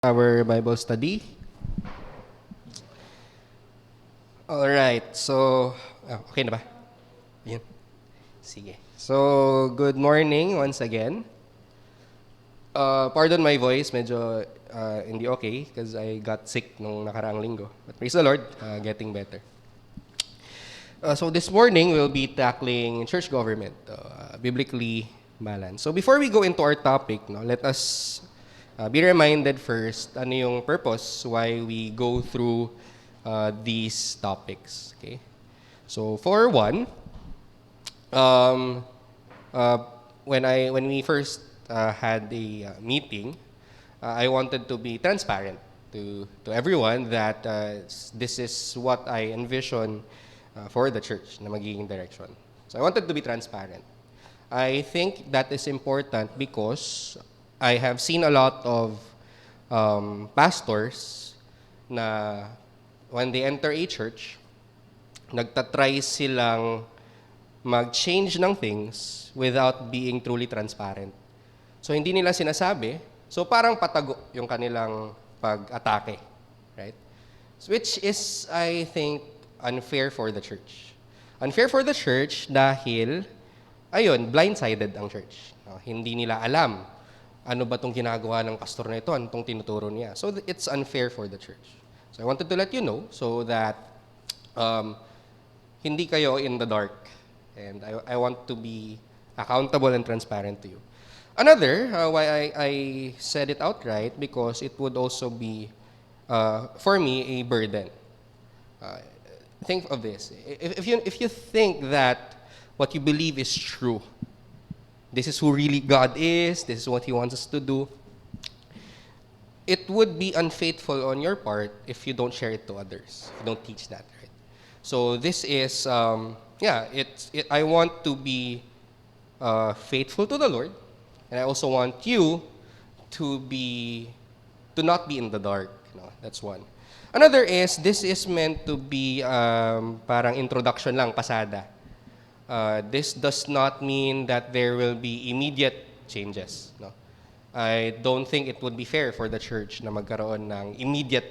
Our Bible study. All right. Okay na ba? Yun. Sige. So, good morning once again. Pardon my voice, medyo hindi okay because I got sick nung nakaraang linggo. But praise the Lord, getting better. So this morning, we'll be tackling church government, biblically balanced. So before we go into our topic, let us be reminded first ano yung purpose why we go through these topics. Okay? So for one, um, uh, when we first had a meeting, I wanted to be transparent to everyone that this is what I envision for the church na magiging direction. So I wanted to be transparent. I think that is important because I have seen a lot of pastors na when they enter a church, nagtatry silang mag-change ng things without being truly transparent. So hindi nila sinasabi, so parang patago yung kanilang pag-atake, right? Which is, I think, unfair for the church. Unfair for the church dahil, ayun, blindsided ang church. Hindi nila alam ano ba itong ginagawa ng pastor na ito, ano itong tinuturo niya. So it's unfair for the church. So I wanted to let you know so that hindi kayo in the dark. And I want to be accountable and transparent to you. Another, why I said it outright, because it would also be, for me, a burden. Think of this. If you think that what you believe is true, this is who really God is, this is what He wants us to do, it would be unfaithful on your part if you don't share it to others, if you don't teach that, right? So this is, I want to be faithful to the Lord, and I also want you to not be in the dark. That's one. Another is, this is meant to be parang introduction lang, pasada. This does not mean that there will be immediate changes. No? I don't think it would be fair for the church na magkaroon ng immediate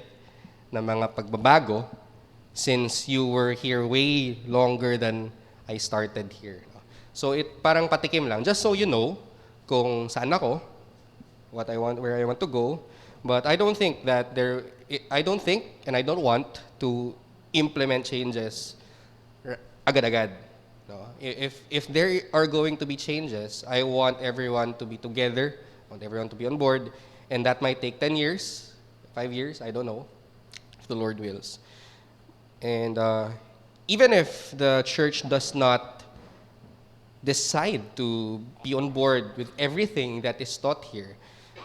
na mga pagbabago since you were here way longer than I started here. No? So it parang patikim lang, just so you know kung saan ako, what I want, where I want to go. But I don't think and I don't want to implement changes agad-agad. No? If there are going to be changes, I want everyone to be together, I want everyone to be on board, and that might take 10 years, 5 years, I don't know, if the Lord wills. And even if the church does not decide to be on board with everything that is taught here,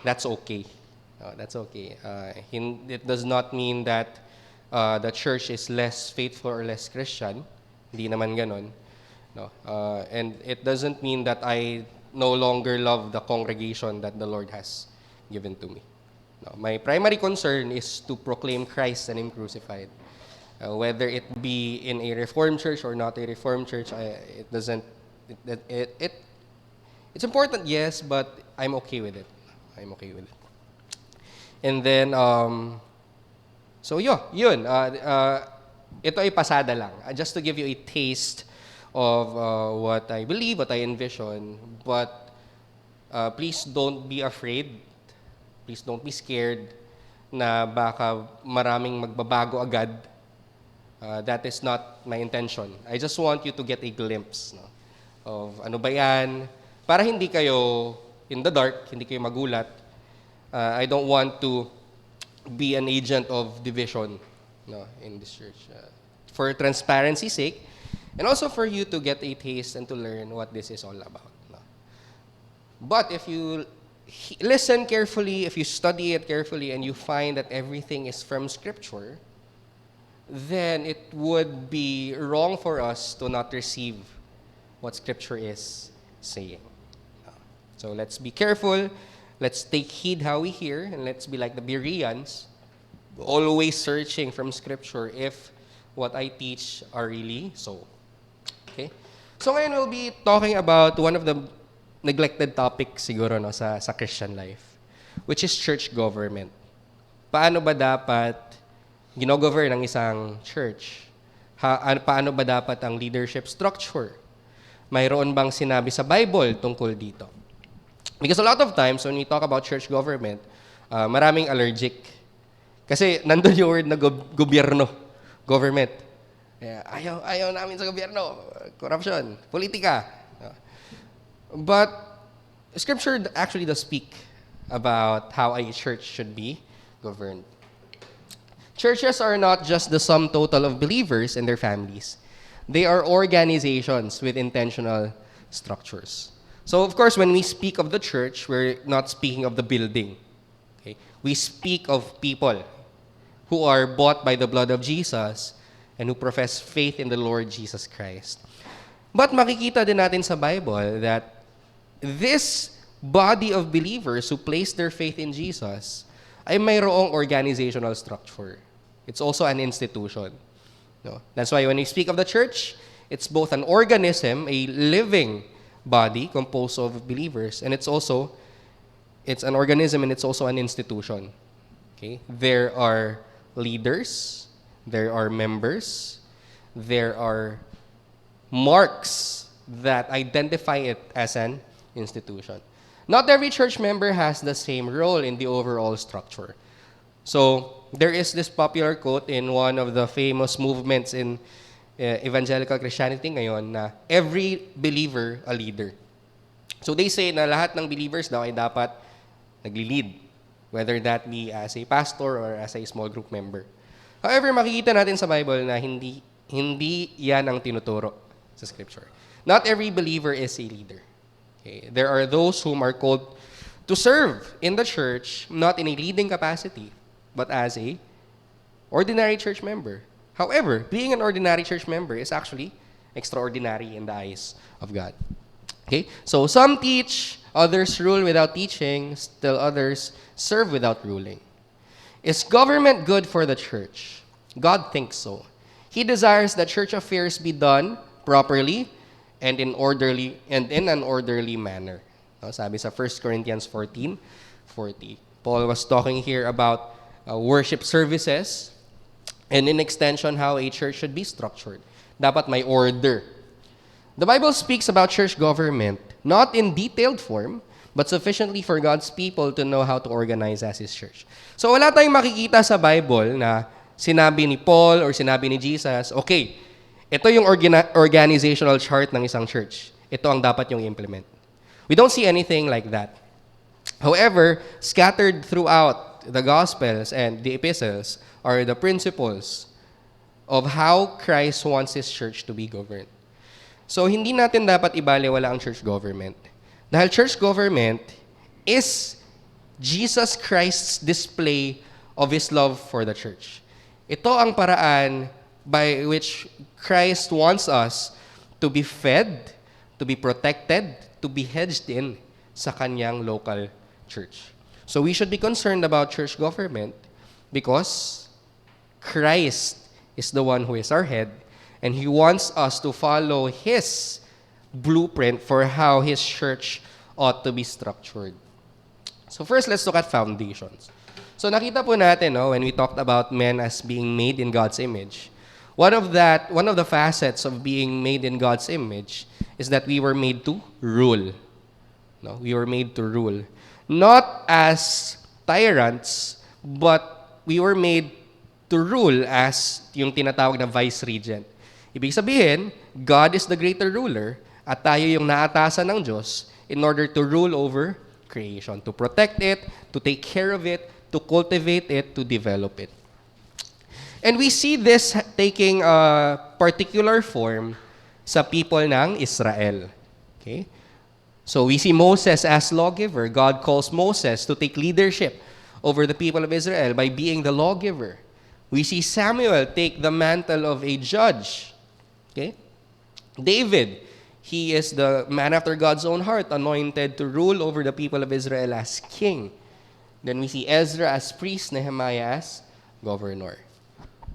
that's okay. That's okay. It does not mean that the church is less faithful or less Christian. Hindi naman ganon. No. And it doesn't mean that I no longer love the congregation that the Lord has given to me. No. My primary concern is to proclaim Christ and Him crucified. Whether it be in a Reformed church or not a Reformed church, it's important, yes, but I'm okay with it. I'm okay with it. And then, yun. Ito ay pasada lang. Just to give you a taste of what I believe, what I envision. But please don't be afraid. Please don't be scared na baka maraming magbabago agad. That is not my intention. I just want you to get a glimpse of ano ba yan. Para hindi kayo in the dark, hindi kayo magulat. I don't want to be an agent of division in this church. For transparency's sake, and also for you to get a taste and to learn what this is all about. But if you listen carefully, if you study it carefully, and you find that everything is from Scripture, then it would be wrong for us to not receive what Scripture is saying. So let's be careful. Let's take heed how we hear, and let's be like the Bereans, always searching from Scripture if what I teach are really so. Okay? So ngayon we'll be talking about one of the neglected topics siguro sa Christian life, which is church government. paano ba dapat ginogovern ng isang church? Paano ba dapat ang leadership structure? Mayroon bang sinabi sa Bible tungkol dito? Because a lot of times, when we talk about church government, maraming allergic. Kasi nandun yung word na gobyerno, government. Ayaw namin sa gobyerno, corruption, politika. But Scripture actually does speak about how a church should be governed. Churches are not just the sum total of believers and their families. They are organizations with intentional structures. So, of course, when we speak of the church, we're not speaking of the building. Okay? We speak of people who are bought by the blood of Jesus and who profess faith in the Lord Jesus Christ. But makikita din natin sa Bible that this body of believers who place their faith in Jesus ay mayroong organizational structure. It's also an institution. No? That's why when we speak of the church, it's both an organism, a living body composed of believers, and it's an organism and it's also an institution. Okay? There are leaders, there are members, there are marks that identify it as an institution. Not every church member has the same role in the overall structure. So, there is this popular quote in one of the famous movements in evangelical Christianity ngayon na every believer a leader. So, they say na lahat ng believers daw ay dapat nagli-lead, whether that be as a pastor or as a small group member. However, makikita natin sa Bible na hindi yan ang tinuturo sa Scripture. Not every believer is a leader. Okay? There are those whom are called to serve in the church, not in a leading capacity, but as a ordinary church member. However, being an ordinary church member is actually extraordinary in the eyes of God. Okay? So some teach, others rule without teaching, still others serve without ruling. Is government good for the church? God thinks so. He desires that church affairs be done properly and in an orderly manner. Sabi sa 1 Corinthians 14:40. Paul was talking here about worship services and in extension how a church should be structured. Dapat may order. The Bible speaks about church government not in detailed form but sufficiently for God's people to know how to organize as His church. So wala tayong makikita sa Bible na sinabi ni Paul or sinabi ni Jesus, okay, ito yung organizational chart ng isang church. Ito ang dapat yung implement. We don't see anything like that. However, scattered throughout the Gospels and the epistles are the principles of how Christ wants His church to be governed. So, hindi natin dapat ibaliwala ang church government. Dahil church government is Jesus Christ's display of His love for the church. Ito ang paraan by which Christ wants us to be fed, to be protected, to be hedged in sa Kanyang local church. So we should be concerned about church government because Christ is the one who is our head and He wants us to follow His blueprint for how His church ought to be structured. So first, let's look at foundations. So nakita po natin, when we talked about men as being made in God's image, one of the facets of being made in God's image is that we were made to rule. No, we were made to rule. Not as tyrants, but we were made to rule as yung tinatawag na vice-regent. Ibig sabihin, God is the greater ruler at tayo yung naatasan ng Diyos in order to rule over creation, to protect it, to take care of it, to cultivate it, to develop it. And we see this taking a particular form sa people ng Israel. Okay? So we see Moses as lawgiver. God calls Moses to take leadership over the people of Israel by being the lawgiver. We see Samuel take the mantle of a judge. Okay? David, he is the man after God's own heart, anointed to rule over the people of Israel as king. Then we see Ezra as priest, Nehemiah as governor.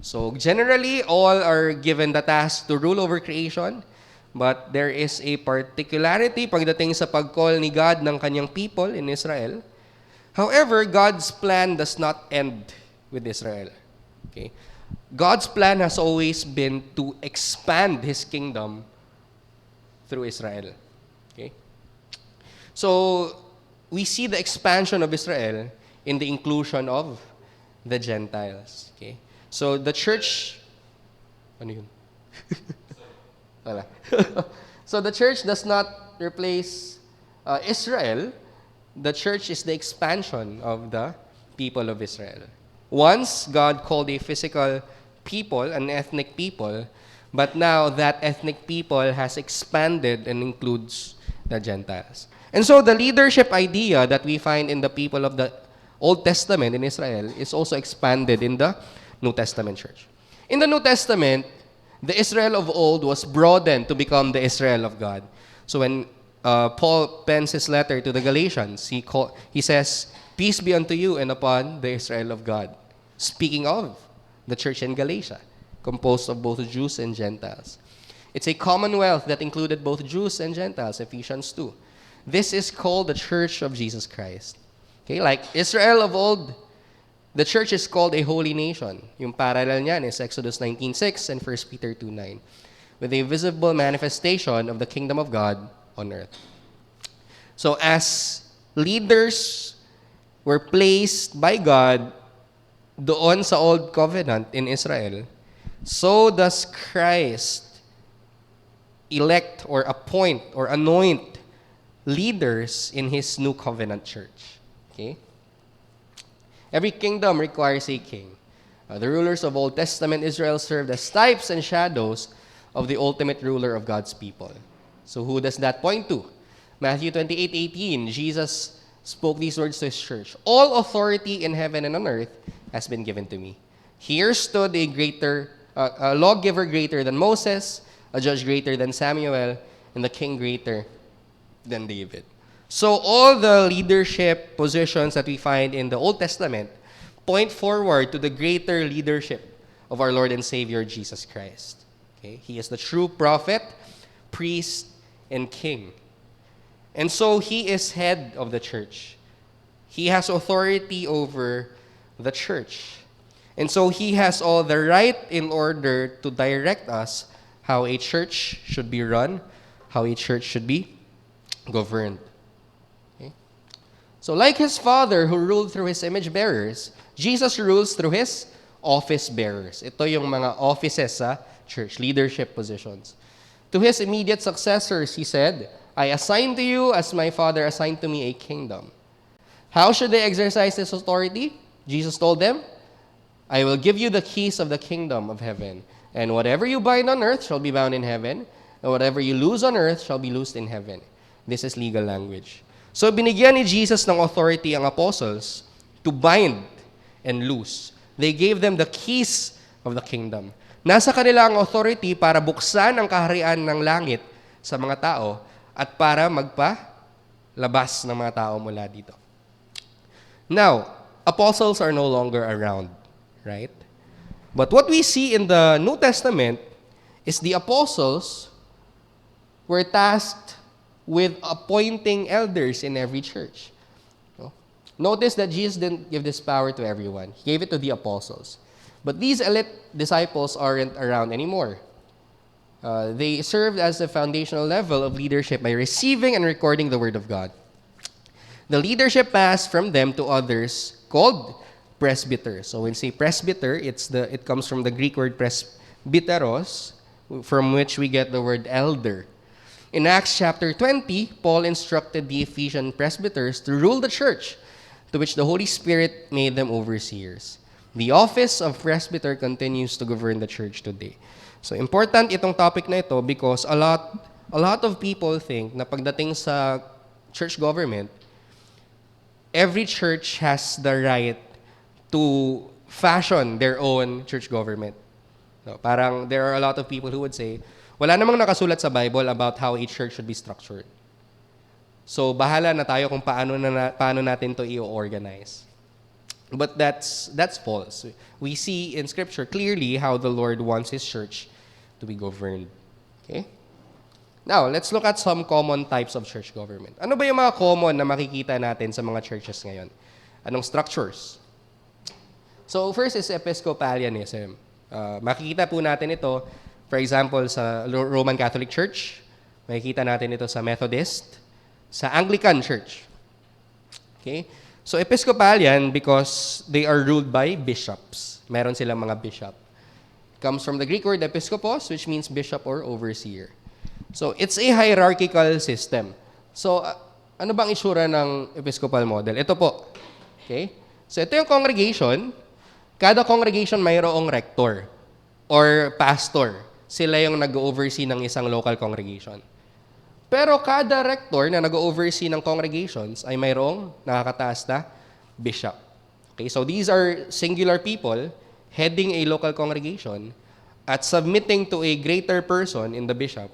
So generally, all are given the task to rule over creation, but there is a particularity pagdating sa pag-call ni God ng kanyang people in Israel. However, God's plan does not end with Israel. Okay? God's plan has always been to expand His kingdom through Israel. Okay? So, we see the expansion of Israel in the inclusion of the Gentiles. Okay? So, the church... Ano yun? Wala. So, the church does not replace Israel. The church is the expansion of the people of Israel. Once, God called a physical people, an ethnic people, but now that ethnic people has expanded and includes the Gentiles. And so the leadership idea that we find in the people of the Old Testament in Israel is also expanded in the New Testament church. In the New Testament, the Israel of old was broadened to become the Israel of God. So when Paul pens his letter to the Galatians, he says, "Peace be unto you and upon the Israel of God." Speaking of the church in Galatia, composed of both Jews and Gentiles. It's a commonwealth that included both Jews and Gentiles, Ephesians 2. This is called the Church of Jesus Christ. Okay, like Israel of old, the church is called a holy nation. Yung parallel niyan is Exodus 19:6 and 1 Peter 2:9, with a visible manifestation of the kingdom of God on earth. So as leaders were placed by God doon sa Old Covenant in Israel, so does Christ elect or appoint or anoint leaders in His New Covenant church. Okay? Every kingdom requires a king. The rulers of Old Testament Israel served as types and shadows of the ultimate ruler of God's people. So who does that point to? Matthew 28:18, Jesus spoke these words to His church. "All authority in heaven and on earth has been given to me." Here stood a lawgiver greater than Moses, a judge greater than Samuel, and the king greater than David. So all the leadership positions that we find in the Old Testament point forward to the greater leadership of our Lord and Savior Jesus Christ. Okay? He is the true prophet, priest, and king. And so He is head of the church. He has authority over the church. And so He has all the right in order to direct us how a church should be run, how a church should be governed. Okay? So like His Father who ruled through His image bearers, Jesus rules through His office bearers. Ito yung mga offices sa church, leadership positions. To His immediate successors, He said, "I assign to you as my Father assigned to me a kingdom." How should they exercise this authority? Jesus told them, "I will give you the keys of the kingdom of heaven. And whatever you bind on earth shall be bound in heaven, and whatever you loose on earth shall be loosed in heaven." This is legal language. So binigyan ni Jesus ng authority ang apostles to bind and loose. They gave them the keys of the kingdom. Nasa kanila ang authority para buksan ang kaharian ng langit sa mga tao at para magpalabas ng mga tao mula dito. Now, apostles are no longer around, right? But what we see in the New Testament is the apostles were tasked with appointing elders in every church. Notice that Jesus didn't give this power to everyone. He gave it to the apostles. But these elite disciples aren't around anymore. They served as the foundational level of leadership by receiving and recording the Word of God. The leadership passed from them to others called presbyters. So when we say presbyter, it comes from the Greek word presbyteros, from which we get the word elder. In Acts chapter 20, Paul instructed the Ephesian presbyters to rule the church, to which the Holy Spirit made them overseers. The office of presbyter continues to govern the church today. So important itong topic na ito because a lot of people think na pagdating sa church government, every church has the right to fashion their own church government. No, parang there are a lot of people who would say, wala namang nakasulat sa Bible about how a church should be structured. So bahala na tayo kung paano natin to i-organize. But that's false. We see in Scripture clearly how the Lord wants His church to be governed. Okay? Now, let's look at some common types of church government. Ano ba yung mga common na makikita natin sa mga churches ngayon? Anong structures? So first is Episcopalianism. Makikita po natin ito, for example, sa Roman Catholic Church. Makikita natin ito sa Methodist, sa Anglican Church. Okay? So Episcopalian because they are ruled by bishops. Meron silang mga bishop. Comes from the Greek word episkopos, which means bishop or overseer. So it's a hierarchical system. So ano bang itsura ng episcopal model? Ito po. Okay? So ito yung congregation. Kada congregation mayroong rector or pastor. Sila yung nag-oversee ng isang local congregation. Pero kada rector na nag-oversee ng congregations ay mayroong nakakataas na bishop. Okay, so these are singular people heading a local congregation at submitting to a greater person in the bishop.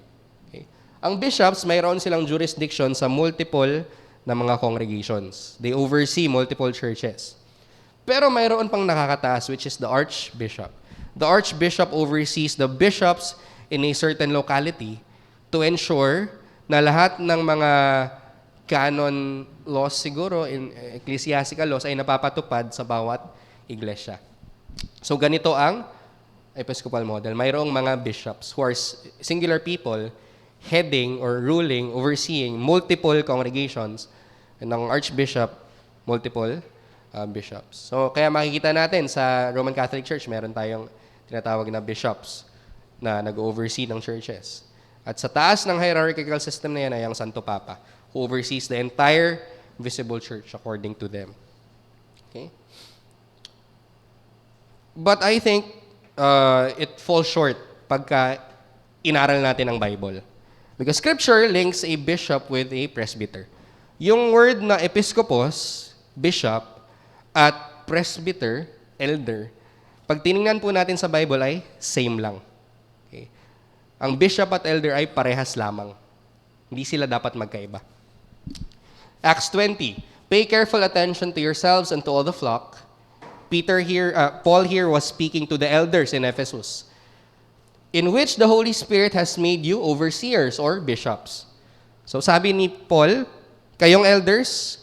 Okay. Ang bishops, mayroon silang jurisdiction sa multiple na mga congregations. They oversee multiple churches. Pero mayroon pang nakakataas, which is the archbishop. The archbishop oversees the bishops in a certain locality to ensure na lahat ng mga canon laws siguro, in ecclesiastical laws, ay napapatupad sa bawat iglesia. So ganito ang episcopal model. Mayroong mga bishops who are singular people heading or ruling, overseeing multiple congregations, and ang archbishop, multiple bishops. So kaya makikita natin sa Roman Catholic Church, meron tayong tinatawag na bishops na nag-oversee ng churches. At sa taas ng hierarchical system na yan ay ang Santo Papa, who oversees the entire visible church according to them. Okay? But I think it falls short pagka inaral natin ang Bible. Because Scripture links a bishop with a presbyter. Yung word na episkopos, bishop, at presbyter, elder, pag tinignan po natin sa Bible ay same lang. Okay? Ang bishop at elder ay parehas lamang. Hindi sila dapat magkaiba. Acts 20, pay careful attention to yourselves and to all the flock. Paul here was speaking to the elders in Ephesus, in which the Holy Spirit has made you overseers or bishops. So sabi ni Paul, kayong elders,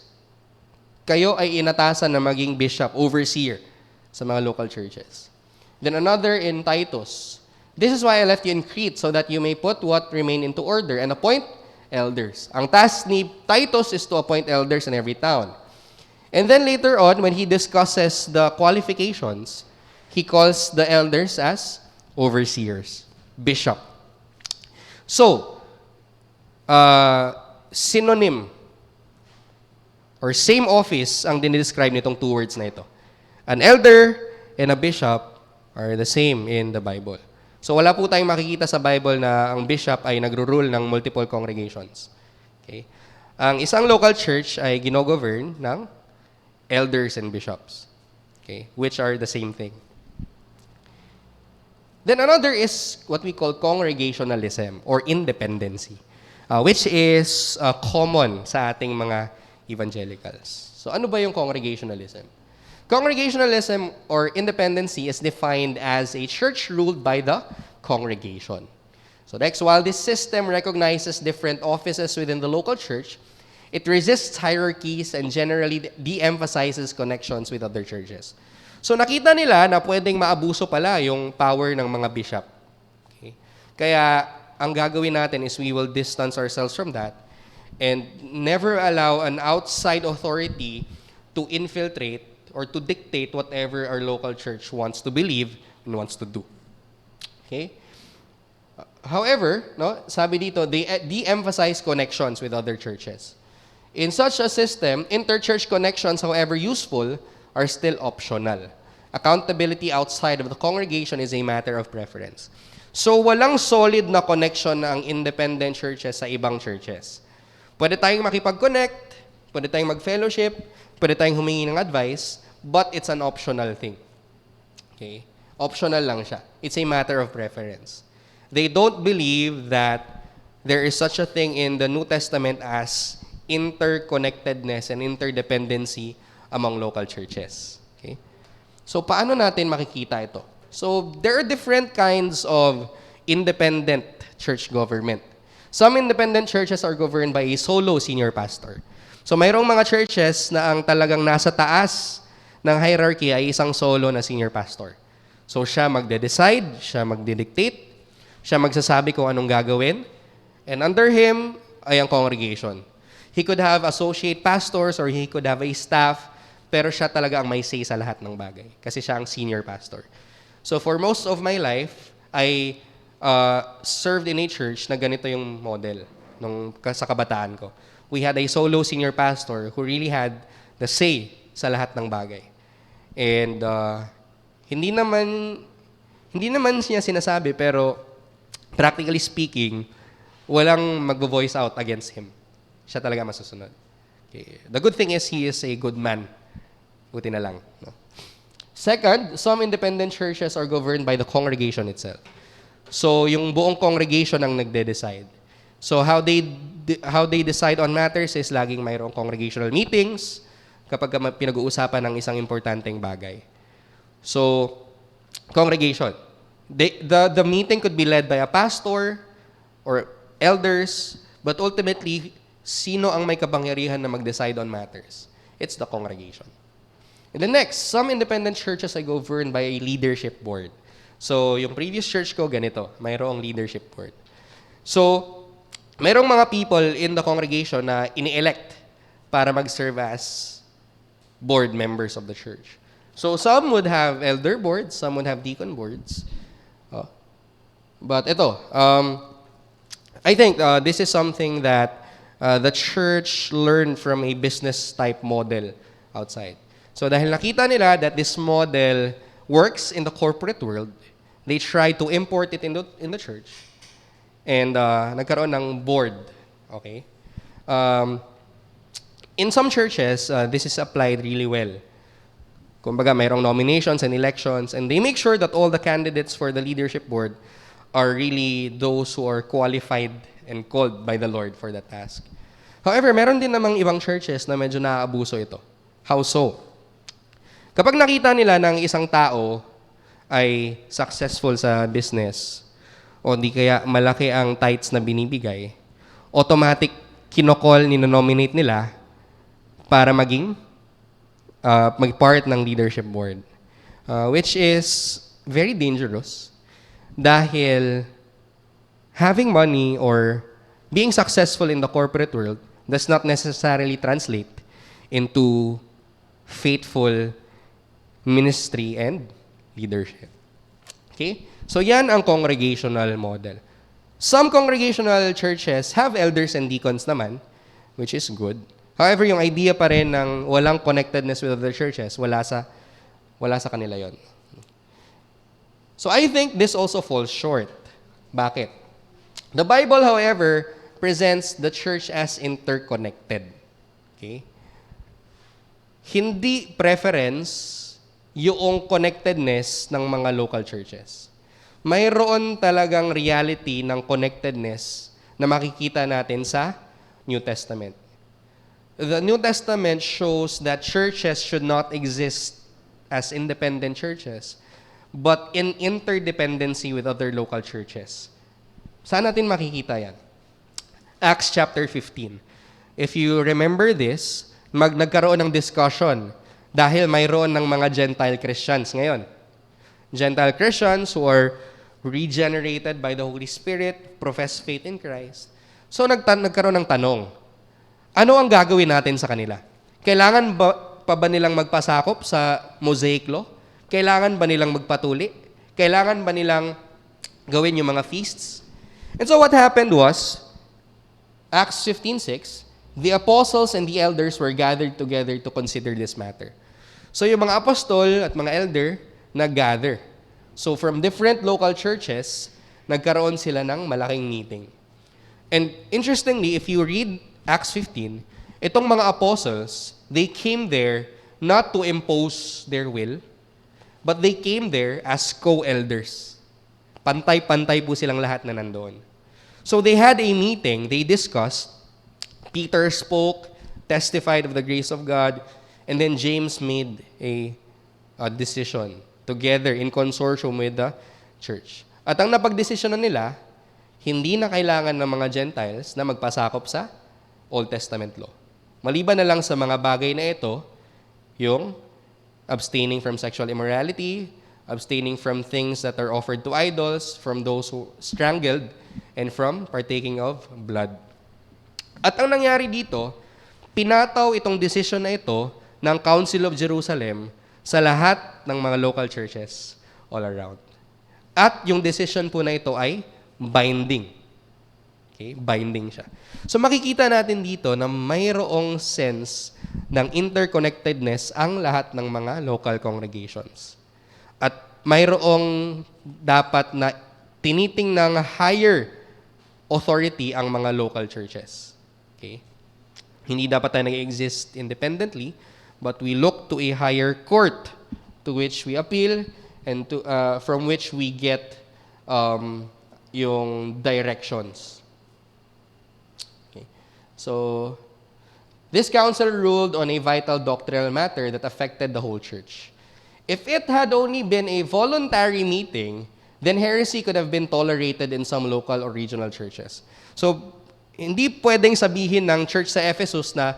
kayo ay inatasan na maging bishop, overseer sa mga local churches. Then another in Titus, this is why I left you in Crete, so that you may put what remain into order and appoint elders. Ang task ni Titus is to appoint elders in every town. And then later on, when he discusses the qualifications, he calls the elders as overseers, bishop. So, synonym or same office ang dinidescribe nitong two words na ito. An elder and a bishop are the same in the Bible. So wala po tayong makikita sa Bible na ang bishop ay nagro-rule ng multiple congregations. Okay? Ang isang local church ay ginogovern ng elders and bishops. Okay? Which are the same thing. Then another is what we call congregationalism or independency, which is common sa ating mga evangelicals. So ano ba yung congregationalism? Congregationalism or independency is defined as a church ruled by the congregation. So next, while this system recognizes different offices within the local church, it resists hierarchies and generally de-emphasizes connections with other churches. So nakita nila na pwedeng maabuso pala yung power ng mga bishop. Okay? Kaya ang gagawin natin is we will distance ourselves from that and never allow an outside authority to infiltrate or to dictate whatever our local church wants to believe and wants to do. Okay? However, no, sabi dito, they de-emphasize connections with other churches. In such a system, inter-church connections, however useful, are still optional. Accountability outside of the congregation is a matter of preference. So, walang solid na connection na ang independent churches sa ibang churches. Pwede tayong makipag-connect, pwede tayong mag-fellowship, pwede tayong humingi ng advice, but it's an optional thing. Okay? Optional lang siya. It's a matter of preference. They don't believe that there is such a thing in the New Testament as interconnectedness and interdependency among local churches. Okay? So, paano natin makikita ito? So, there are different kinds of independent church government. Some independent churches are governed by a solo senior pastor. So mayroong mga churches na ang talagang nasa taas ng hierarchy ay isang solo na senior pastor. So siya magde-decide, siya magde-dictate, siya magsasabi kung anong gagawin, and under him ay ang congregation. He could have associate pastors or he could have a staff, pero siya talaga ang may say sa lahat ng bagay kasi siya ang senior pastor. So for most of my life, I served in a church na ganito yung model sa kabataan ko. We had a solo senior pastor who really had the say sa lahat ng bagay. And hindi naman niya sinasabi, pero practically speaking, walang mag-voice out against him. Siya talaga masusunod. Okay. The good thing is, he is a good man. Buti na lang. No? Second, some independent churches are governed by the congregation itself. So, yung buong congregation ang nagde-decide. So, how they decide on matters is laging mayroong congregational meetings kapag pinag-uusapan ng isang importanteng bagay. So, congregation. The meeting could be led by a pastor or elders, but ultimately, sino ang may kapangyarihan na mag-decide on matters? It's the congregation. And the next, some independent churches are governed by a leadership board. So, yung previous church ko, ganito, mayroong leadership board. So, mayroong mga people in the congregation na ini-elect para mag-serve as board members of the church. So, some would have elder boards, some would have deacon boards. But ito, I think this is something that the church learned from a business-type model outside. So, dahil nakita nila that this model works in the corporate world, they try to import it in the church. And nagkaroon ng board. Okay? In some churches, this is applied really well. Kumbaga, mayroong nominations and elections, and they make sure that all the candidates for the leadership board are really those who are qualified and called by the Lord for that task. However, meron din namang ibang churches na medyo naaabuso ito. How so? Kapag nakita nila ng isang tao ay successful sa business, o di kaya malaki ang tithes na binibigay, automatic kinokol, ninonominate nila para maging mag-part ng leadership board. Which is very dangerous dahil having money or being successful in the corporate world does not necessarily translate into faithful ministry and leadership. Okay? So yan ang congregational model. Some congregational churches have elders and deacons naman, which is good. However, yung idea pa rin ng walang connectedness with other churches, wala sa kanila yon. So I think this also falls short. Bakit? The Bible, however, presents the church as interconnected. Okay? Hindi preference yung connectedness ng mga local churches. Mayroon talagang reality ng connectedness na makikita natin sa New Testament. The New Testament shows that churches should not exist as independent churches, but in interdependency with other local churches. Saan natin makikita yan? Acts chapter 15. If you remember this, nagkaroon ng discussion dahil mayroon ng mga Gentile Christians ngayon. Gentile Christians who are regenerated by the Holy Spirit, profess faith in Christ. So nagkaroon ng tanong, ano ang gagawin natin sa kanila? Kailangan pa ba nilang magpasakop sa Mosaic Law? Kailangan ba nilang magpatuli? Kailangan ba nilang gawin yung mga feasts? And so what happened was, Acts 15:6, the apostles and the elders were gathered together to consider this matter. So yung mga apostol at mga elder nag-gather. So from different local churches, nagkaroon sila ng malaking meeting. And interestingly, if you read Acts 15, itong mga apostles, they came there not to impose their will, but they came there as co-elders. Pantay-pantay po silang lahat na nandoon. So they had a meeting, they discussed, Peter spoke, testified of the grace of God, and then James made a decision together in consortium with the church. At ang napagdesisyonan nila, hindi na kailangan ng mga Gentiles na magpasakop sa Old Testament law. Maliban na lang sa mga bagay na ito, yung abstaining from sexual immorality, abstaining from things that are offered to idols, from those who strangled, and from partaking of blood. At ang nangyari dito, pinataw itong decision na ito ng Council of Jerusalem sa lahat ng mga local churches all around. At yung decision po na ito ay binding. Okay? Binding siya. So makikita natin dito na mayroong sense ng interconnectedness ang lahat ng mga local congregations. At mayroong dapat na tiniting ng higher authority ang mga local churches. Okay? Hindi dapat tayo nag-exist independently, but we look to a higher court to which we appeal and to from which we get yung directions. Okay. So, this council ruled on a vital doctrinal matter that affected the whole church. If it had only been a voluntary meeting, then heresy could have been tolerated in some local or regional churches. So, hindi pwedeng sabihin ng church sa Ephesus na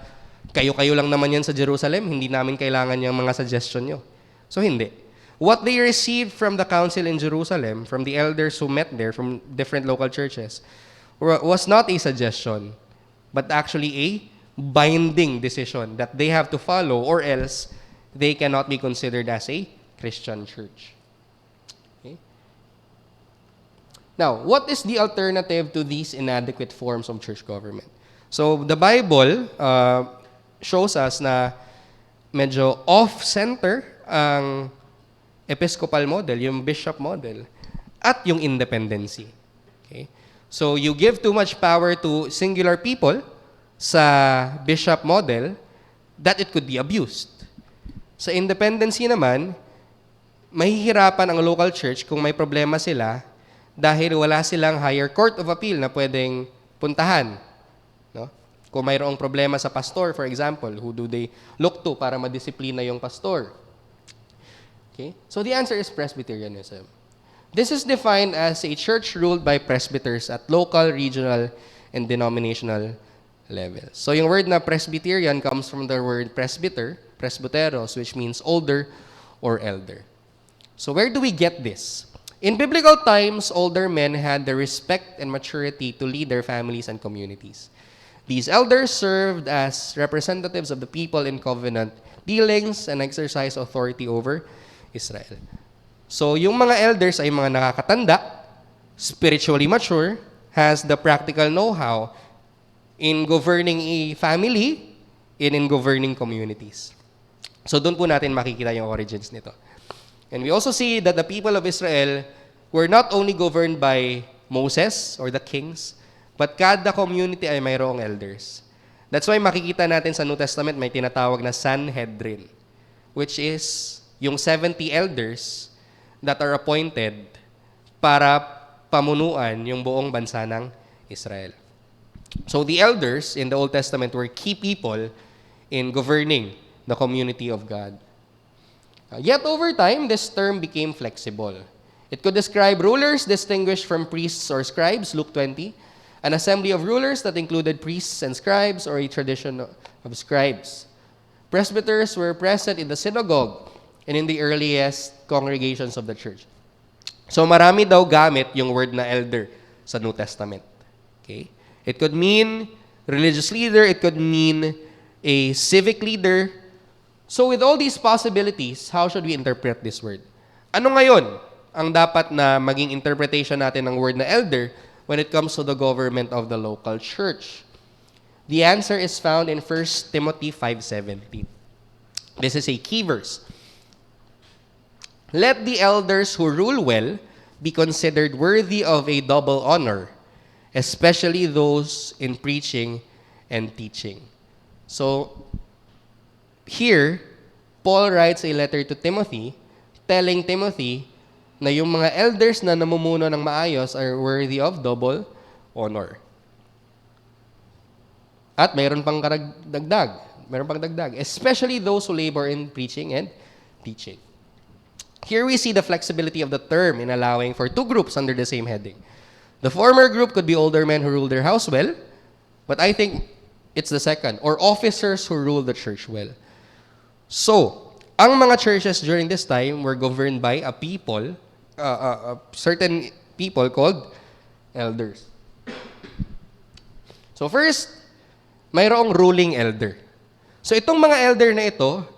kayo-kayo lang naman yan sa Jerusalem, hindi namin kailangan yung mga suggestion nyo. So, hindi. What they received from the council in Jerusalem, from the elders who met there, from different local churches, was not a suggestion, but actually a binding decision that they have to follow, or else they cannot be considered as a Christian church. Okay? Now, what is the alternative to these inadequate forms of church government? So, the Bible shows us na medyo off-center ang episcopal model, yung bishop model, at yung independency. Okay? So, you give too much power to singular people sa bishop model that it could be abused. Sa independency naman, mahihirapan ang local church kung may problema sila dahil wala silang higher court of appeal na pwedeng puntahan. No? Kung mayroong problema sa pastor, for example, who do they look to para madisiplina yung pastor? Okay? So the answer is Presbyterianism. This is defined as a church ruled by presbyters at local, regional, and denominational levels. So yung word na Presbyterian comes from the word presbyter, presbyteros, which means older or elder. So where do we get this? In biblical times, older men had the respect and maturity to lead their families and communities. These elders served as representatives of the people in covenant dealings and exercised authority over Israel. So, yung mga elders ay mga nakakatanda, spiritually mature, has the practical know-how in governing a family and in governing communities. So, doon po natin makikita yung origins nito. And we also see that the people of Israel were not only governed by Moses or the kings, but kada community ay mayroong elders. That's why makikita natin sa New Testament may tinatawag na Sanhedrin, which is yung 70 elders that are appointed para pamunuan yung buong bansa ng Israel. So the elders in the Old Testament were key people in governing the community of God. Yet over time, this term became flexible. It could describe rulers distinguished from priests or scribes, Luke 20, an assembly of rulers that included priests and scribes, or a tradition of scribes. Presbyters were present in the synagogue and in the earliest congregations of the church. So marami daw gamit yung word na elder sa New Testament. Okay? It could mean religious leader, it could mean a civic leader. So with all these possibilities, how should we interpret this word? Ano ngayon ang dapat na maging interpretation natin ng word na elder when it comes to the government of the local church? The answer is found in 1 Timothy 5:17. This is a key verse. Let the elders who rule well be considered worthy of a double honor, especially those in preaching and teaching. So, here, Paul writes a letter to Timothy, telling Timothy na yung mga elders na namumuno ng maayos are worthy of double honor. At mayroon pang dagdag, especially those who labor in preaching and teaching. Here we see the flexibility of the term in allowing for two groups under the same heading. The former group could be older men who rule their house well, but I think it's the second, or officers who rule the church well. So, Ang mga churches during this time were governed by a people, certain people called elders. So first, mayroong ruling elder. So itong mga elder na ito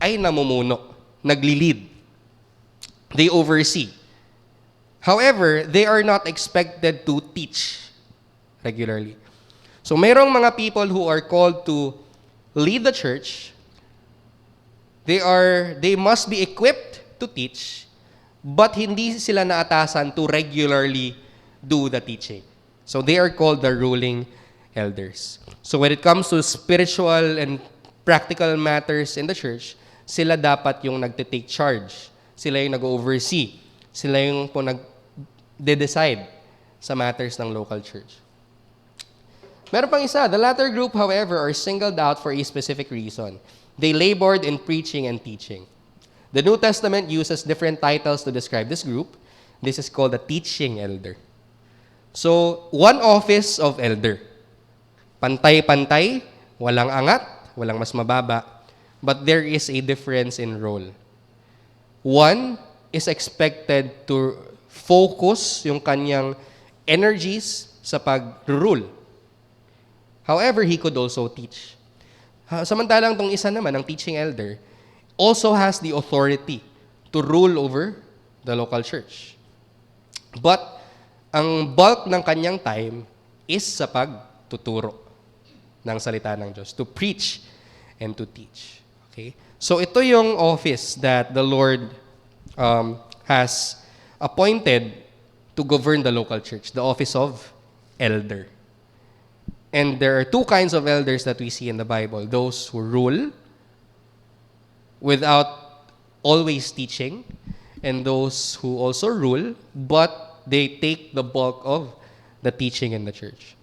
ay namumuno, nagli-lead. They oversee. However, they are not expected to teach regularly. So mayroong mga people who are called to lead the church. They must be equipped to teach, but hindi sila naatasan to regularly do the teaching. So they are called the ruling elders. So when it comes to spiritual and practical matters in the church, sila dapat yung nagte-take charge. Sila yung nag-oversee. Sila yung po nag-decide sa matters ng local church. Meron pang isa. The latter group, however, are singled out for a specific reason. They labored in preaching and teaching. The New Testament uses different titles to describe this group. This is called the teaching elder. So, one office of elder. Pantay-pantay, walang angat, walang mas mababa, but there is a difference in role. One is expected to focus yung kanyang energies sa pag-rule. However, he could also teach. Samantalang tong isa naman, ang teaching elder, also has the authority to rule over the local church. But, ang bulk ng kanyang time is sa pagtuturo ng salita ng Diyos, to preach and to teach. Okay? So, ito yung office that the Lord has appointed to govern the local church, the office of elder. And there are two kinds of elders that we see in the Bible. Those who rule without always teaching, and those who also rule, but they take the bulk of the teaching in the church.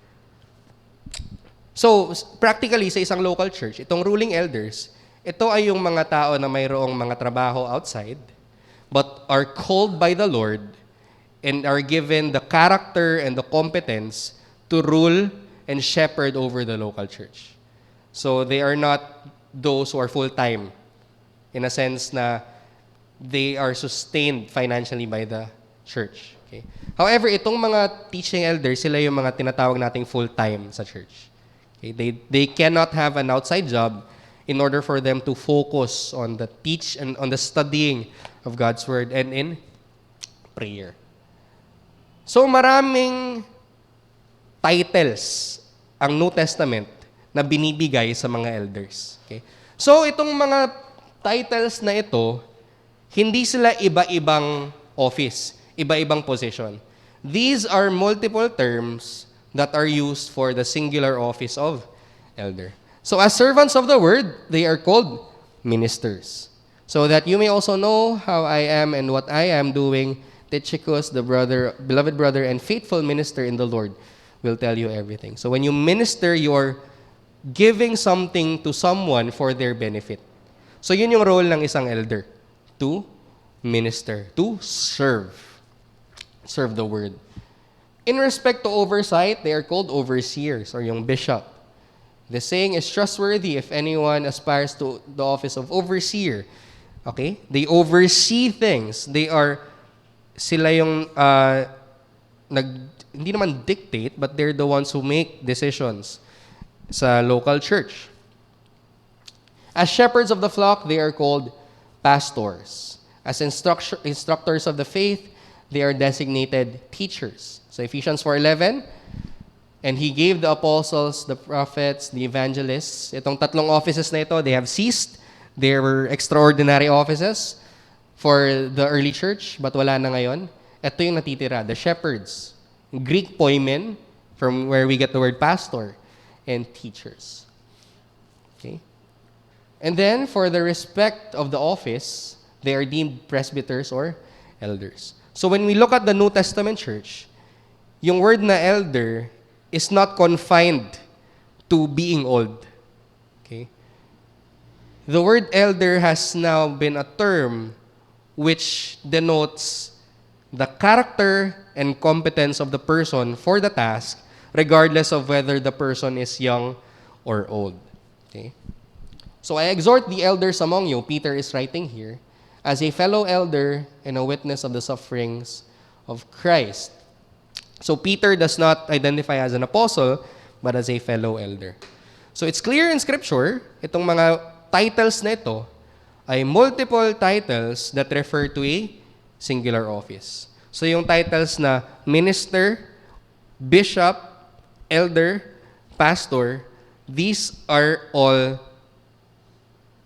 So, practically, sa isang local church, itong ruling elders, ito ay yung mga tao na mayroong mga trabaho outside, but are called by the Lord and are given the character and the competence to rule and shepherd over the local church. So they are not those who are full-time in a sense na they are sustained financially by the church. Okay? However, itong mga teaching elders, sila yung mga tinatawag nating full-time sa church. Okay? They cannot have an outside job in order for them to focus on the teach and on the studying of God's Word and in prayer. So maraming titles ang New Testament na binibigay sa mga elders. Okay? So, itong mga titles na ito, hindi sila iba-ibang office, iba-ibang position. These are multiple terms that are used for the singular office of elder. So, as servants of the word, they are called ministers. So that you may also know how I am and what I am doing, Tychicus, the beloved brother and faithful minister in the Lord, will tell you everything. So when you minister, you're giving something to someone for their benefit. So yun yung role ng isang elder. To minister. To serve. Serve the word. In respect to oversight, they are called overseers or yung bishop. The saying is trustworthy if anyone aspires to the office of overseer. Okay? They oversee things. Sila yung hindi naman dictate, but they're the ones who make decisions sa local church. As shepherds of the flock, they are called pastors. As instructors of the faith, they are designated teachers. So Ephesians 4:11, and he gave the apostles, the prophets, the evangelists. Itong tatlong offices na ito, they have ceased. They were extraordinary offices for the early church, but wala na ngayon. Ito yung natitira, the shepherds. Greek poimen, from where we get the word pastor, and teachers. Okay? And then, for the respect of the office, they are deemed presbyters or elders. So when we look at the New Testament church, yung word na elder is not confined to being old. Okay? The word elder has now been a term which denotes the character and competence of the person for the task, regardless of whether the person is young or old. Okay? So I exhort the elders among you, Peter is writing here, as a fellow elder and a witness of the sufferings of Christ. So Peter does not identify as an apostle, but as a fellow elder. So it's clear in Scripture, itong mga titles na ito ay multiple titles that refer to a singular office. So yung titles na minister, bishop, elder, pastor, these are all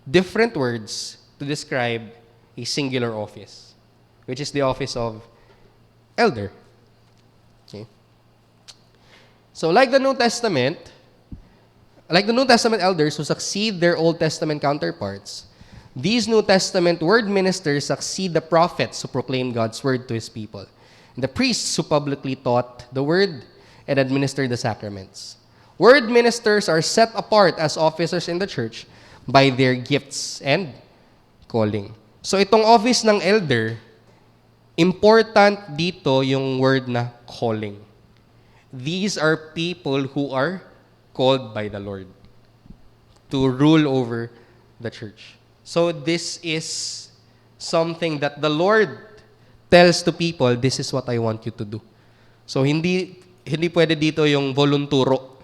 different words to describe a singular office, which is the office of elder. Okay. So like the New Testament elders who succeed their Old Testament counterparts, these New Testament word ministers succeed the prophets who proclaim God's word to his people, and the priests who publicly taught the word and administered the sacraments. Word ministers are set apart as officers in the church by their gifts and calling. So itong office ng elder, important dito yung word na calling. These are people who are called by the Lord to rule over the church. So this is something that the Lord tells to people, this is what I want you to do. So hindi pwede dito yung volunturo.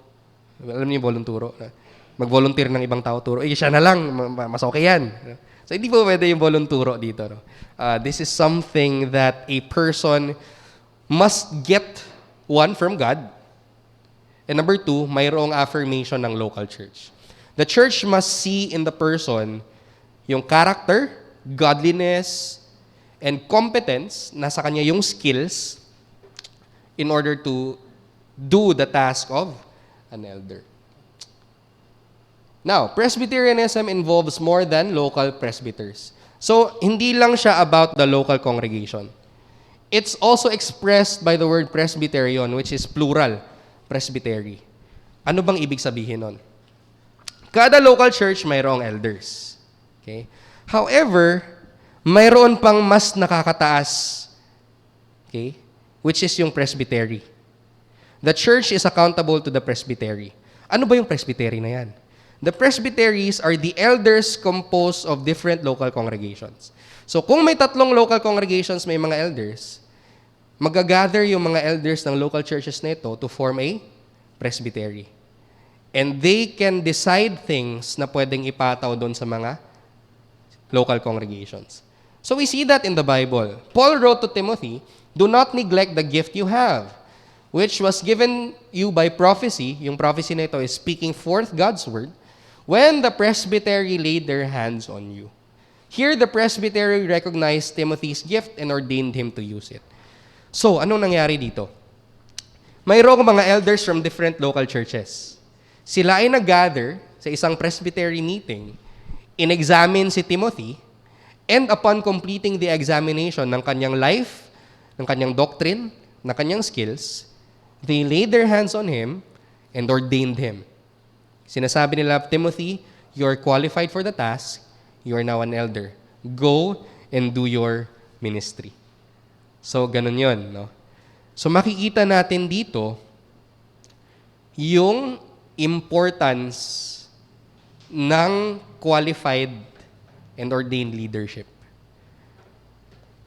Alam niyo yung volunturo? Mag-volunteer ng ibang tao turo. Siya na lang, mas okay yan. So hindi po pwede yung volunturo dito. No? This is something that a person must get, one, from God. And number two, mayroong affirmation ng local church. The church must see in the person yung character, godliness, and competence, nasa kanya yung skills in order to do the task of an elder. Now, Presbyterianism involves more than local presbyters. So, hindi lang siya about the local congregation. It's also expressed by the word presbyterion, which is plural, presbytery. Ano bang ibig sabihin nun? Kada local church mayroong elders. Okay? However, mayroon pang mas nakakataas, okay, which is yung presbytery. The church is accountable to the presbytery. Ano ba yung presbytery na yan? The presbyteries are the elders composed of different local congregations. So kung may 3 local congregations, may mga elders, magagather yung mga elders ng local churches na ito to form a presbytery. And they can decide things na pwedeng ipataw doon sa mga local congregations. So we see that in the Bible. Paul wrote to Timothy, "Do not neglect the gift you have, which was given you by prophecy." Yung prophecy na ito is speaking forth God's word, "when the presbytery laid their hands on you." Here, the presbytery recognized Timothy's gift and ordained him to use it. So, anong nangyari dito? Mayroong mga elders from different local churches. Sila ay nag-gather sa isang presbytery meeting, in-examine si Timothy, and upon completing the examination ng kanyang life, ng kanyang doctrine, ng kanyang skills, they laid their hands on him and ordained him. Sinasabi nila, "Timothy, you are qualified for the task. You are now an elder. Go and do your ministry." So, ganun yun. No? So, makikita natin dito yung importance ng qualified and ordained leadership.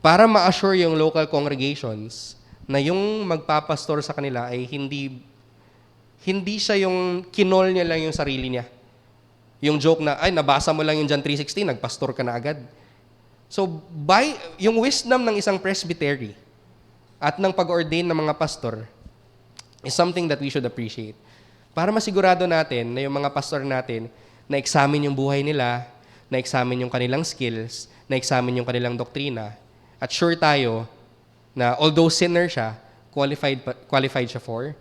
Para ma-assure yung local congregations na yung magpapastor sa kanila ay hindi siya yung kinol niya lang yung sarili niya. Yung joke na, ay, nabasa mo lang yung John 3:16, nagpastor ka na agad. So, yung wisdom ng isang presbytery at ng pag-ordain ng mga pastor is something that we should appreciate. Para masigurado natin na yung mga pastor natin na-examine yung buhay nila, na-examine yung kanilang skills, na-examine yung kanilang doktrina, at sure tayo na although sinner siya, qualified siya for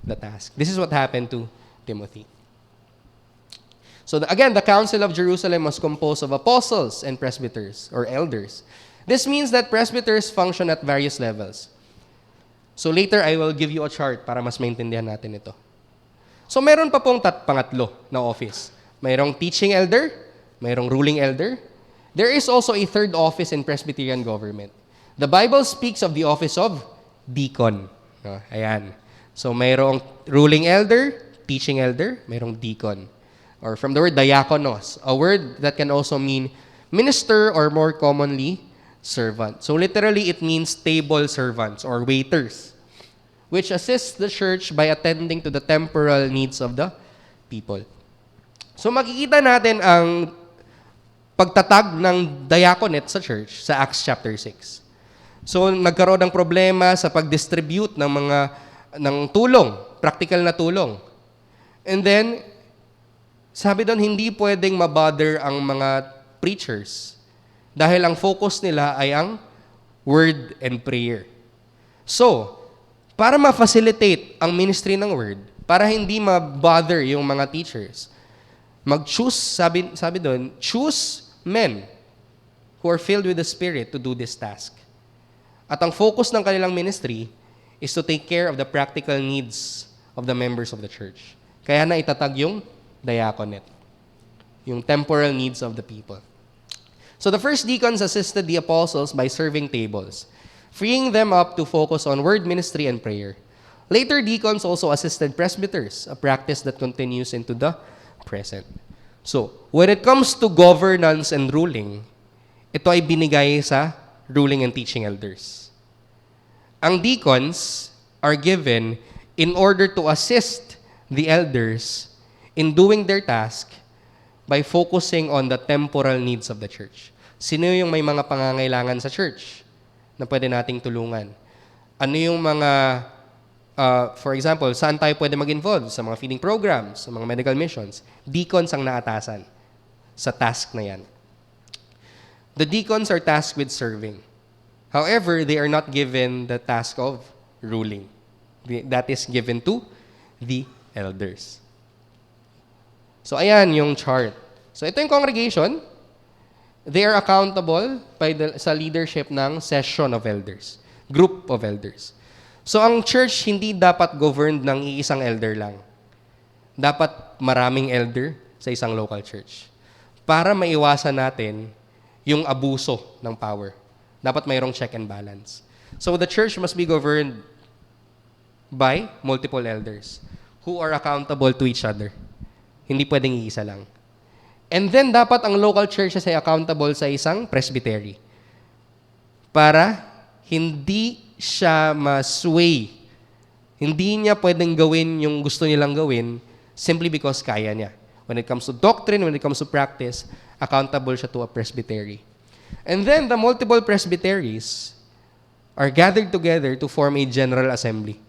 the task. This is what happened to Timothy. So again, the Council of Jerusalem was composed of apostles and presbyters or elders. This means that presbyters function at various levels. So later, I will give you a chart para mas maintindihan natin ito. So meron pa pong pangatlo na office. Mayroong teaching elder, mayroong ruling elder. There is also a third office in Presbyterian government. The Bible speaks of the office of deacon. Ayan. So mayroong ruling elder, teaching elder, mayroong deacon. or from the word diakonos, a word that can also mean minister or more commonly, servant. So literally, it means table servants or waiters, which assist the church by attending to the temporal needs of the people. So makikita natin ang pagtatag ng diaconate sa church sa Acts chapter 6. So nagkaroon ng problema sa pag-distribute ng tulong, practical na tulong. And then sabi doon, hindi pwedeng mabother ang mga preachers dahil ang focus nila ay ang word and prayer. So, para ma-facilitate ang ministry ng word, para hindi ma-bother yung mga teachers, mag-choose, sabi doon, choose men who are filled with the Spirit to do this task. At ang focus ng kanilang ministry is to take care of the practical needs of the members of the church. Kaya na itatag yung diaconate, yung temporal needs of the people. So the first deacons assisted the apostles by serving tables, freeing them up to focus on word ministry and prayer. Later, deacons also assisted presbyters, a practice that continues into the present. So, when it comes to governance and ruling, ito ay binigay sa ruling and teaching elders. Ang deacons are given in order to assist the elders in doing their task by focusing on the temporal needs of the church. Sino yung may mga pangangailangan sa church na pwede nating tulungan? Ano yung mga, for example, saan tayo pwede mag-involve? Sa mga feeding programs, sa mga medical missions. Deacons ang naatasan sa task na yan. The deacons are tasked with serving. However, they are not given the task of ruling. That is given to the elders. So, ayan yung chart. So, ito yung congregation. They are accountable sa leadership ng session of elders, group of elders. So, ang church hindi dapat governed ng iisang elder lang. Dapat maraming elder sa isang local church. Para maiwasan natin yung abuso ng power. Dapat mayroong check and balance. So, the church must be governed by multiple elders who are accountable to each other. Hindi pwedeng iisa lang. And then, dapat ang local churches ay accountable sa isang presbytery. Para hindi siya ma-sway. Hindi niya pwedeng gawin yung gusto nilang gawin simply because kaya niya. When it comes to doctrine, when it comes to practice, accountable siya to a presbytery. And then, the multiple presbyteries are gathered together to form a general assembly,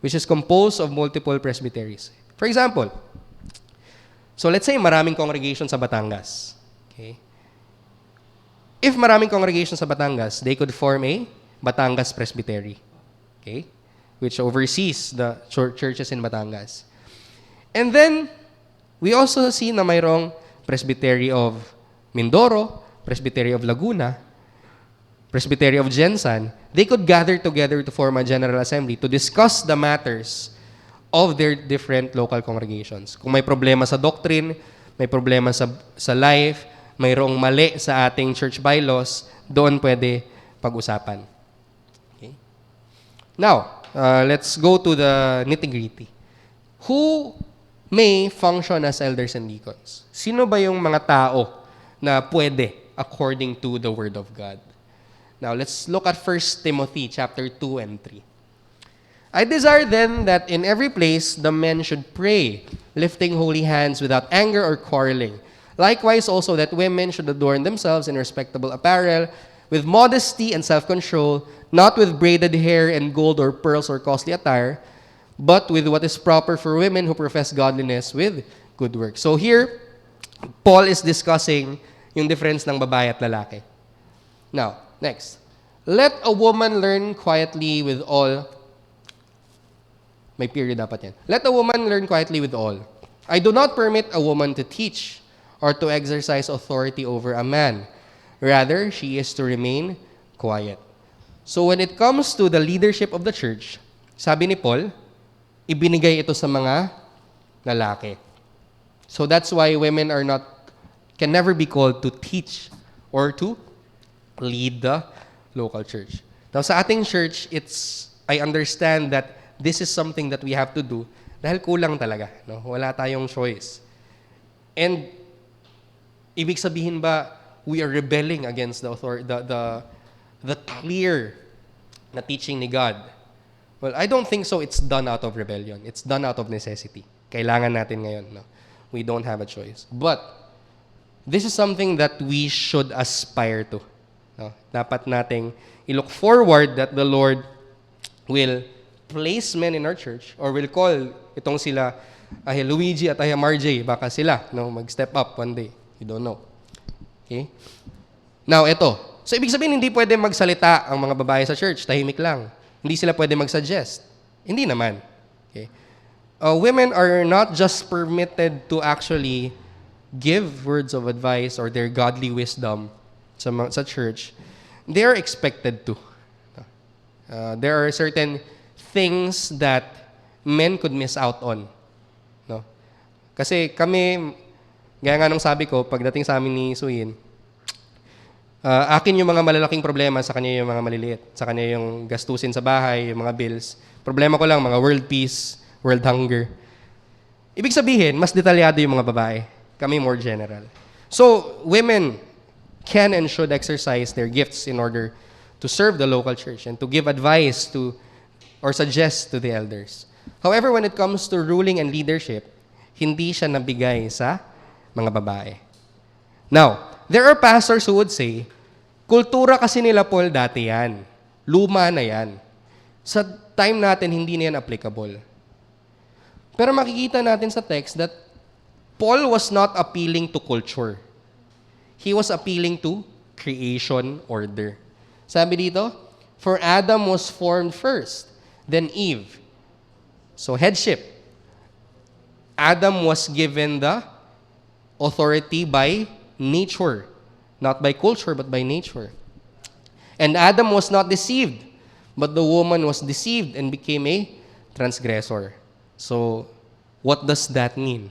which is composed of multiple presbyteries. For example, so let's say maraming congregation sa Batangas. Okay? If maraming congregation sa Batangas, they could form a Batangas Presbytery. Okay? Which oversees the churches in Batangas. And then, we also see na mayroong Presbytery of Mindoro, Presbytery of Laguna, Presbytery of Jensan. They could gather together to form a general assembly to discuss the matters of their different local congregations. Kung may problema sa doctrine, may problema sa life, mayroong mali sa ating church bylaws, doon pwede pag-usapan. Okay? Now, let's go to the nitty-gritty. Who may function as elders and deacons? Sino ba yung mga tao na pwede according to the Word of God? Now, let's look at 1 Timothy chapter 2 and 3. I desire then that in every place the men should pray, lifting holy hands without anger or quarreling. Likewise also that women should adorn themselves in respectable apparel, with modesty and self-control, not with braided hair and gold or pearls or costly attire, but with what is proper for women who profess godliness with good works. So here, Paul is discussing yung difference ng babae at lalaki. Now, next. Let a woman learn quietly with all. May period dapat yan. Let a woman learn quietly with all. I do not permit a woman to teach or to exercise authority over a man. Rather, she is to remain quiet. So when it comes to the leadership of the church, sabi ni Paul, ibinigay ito sa mga lalaki. So that's why women can never be called to teach or to lead the local church. Now sa ating church, I understand that this is something that we have to do dahil kulang talaga. No? Wala tayong choice. And ibig sabihin ba we are rebelling against the clear na teaching ni God? Well, I don't think so. It's done out of rebellion. It's done out of necessity. Kailangan natin ngayon. No? We don't have a choice. But this is something that we should aspire to. No? Dapat nating i-look forward that the Lord will place men in our church or will call itong sila Luigi at Marjay, baka sila mag-step up one day. You don't know. Okay? Now, ito. So, ibig sabihin, hindi pwede magsalita ang mga babae sa church. Tahimik lang. Hindi sila pwede mag-suggest. Hindi naman. Okay? Women are not just permitted to actually give words of advice or their godly wisdom sa church. They are expected to. There are certain things that men could miss out on. No? Kasi kami, gaya nga nung sabi ko, pagdating sa amin ni Suyin, akin yung mga malalaking problema, sa kanya yung mga maliliit. Sa kanya yung gastusin sa bahay, yung mga bills. Problema ko lang, mga world peace, world hunger. Ibig sabihin, mas detalyado yung mga babae. Kami more general. So, women can and should exercise their gifts in order to serve the local church and to give advice to or suggest to the elders. However, when it comes to ruling and leadership, hindi siya nabigay sa mga babae. Now, there are pastors who would say, kultura kasi nila Paul dati yan. Luma na yan. Sa time natin, hindi na yan applicable. Pero makikita natin sa text that Paul was not appealing to culture. He was appealing to creation order. Sabi dito, for Adam was formed first, then Eve. So headship. Adam was given the authority by nature. Not by culture, but by nature. And Adam was not deceived, but the woman was deceived and became a transgressor. So, what does that mean?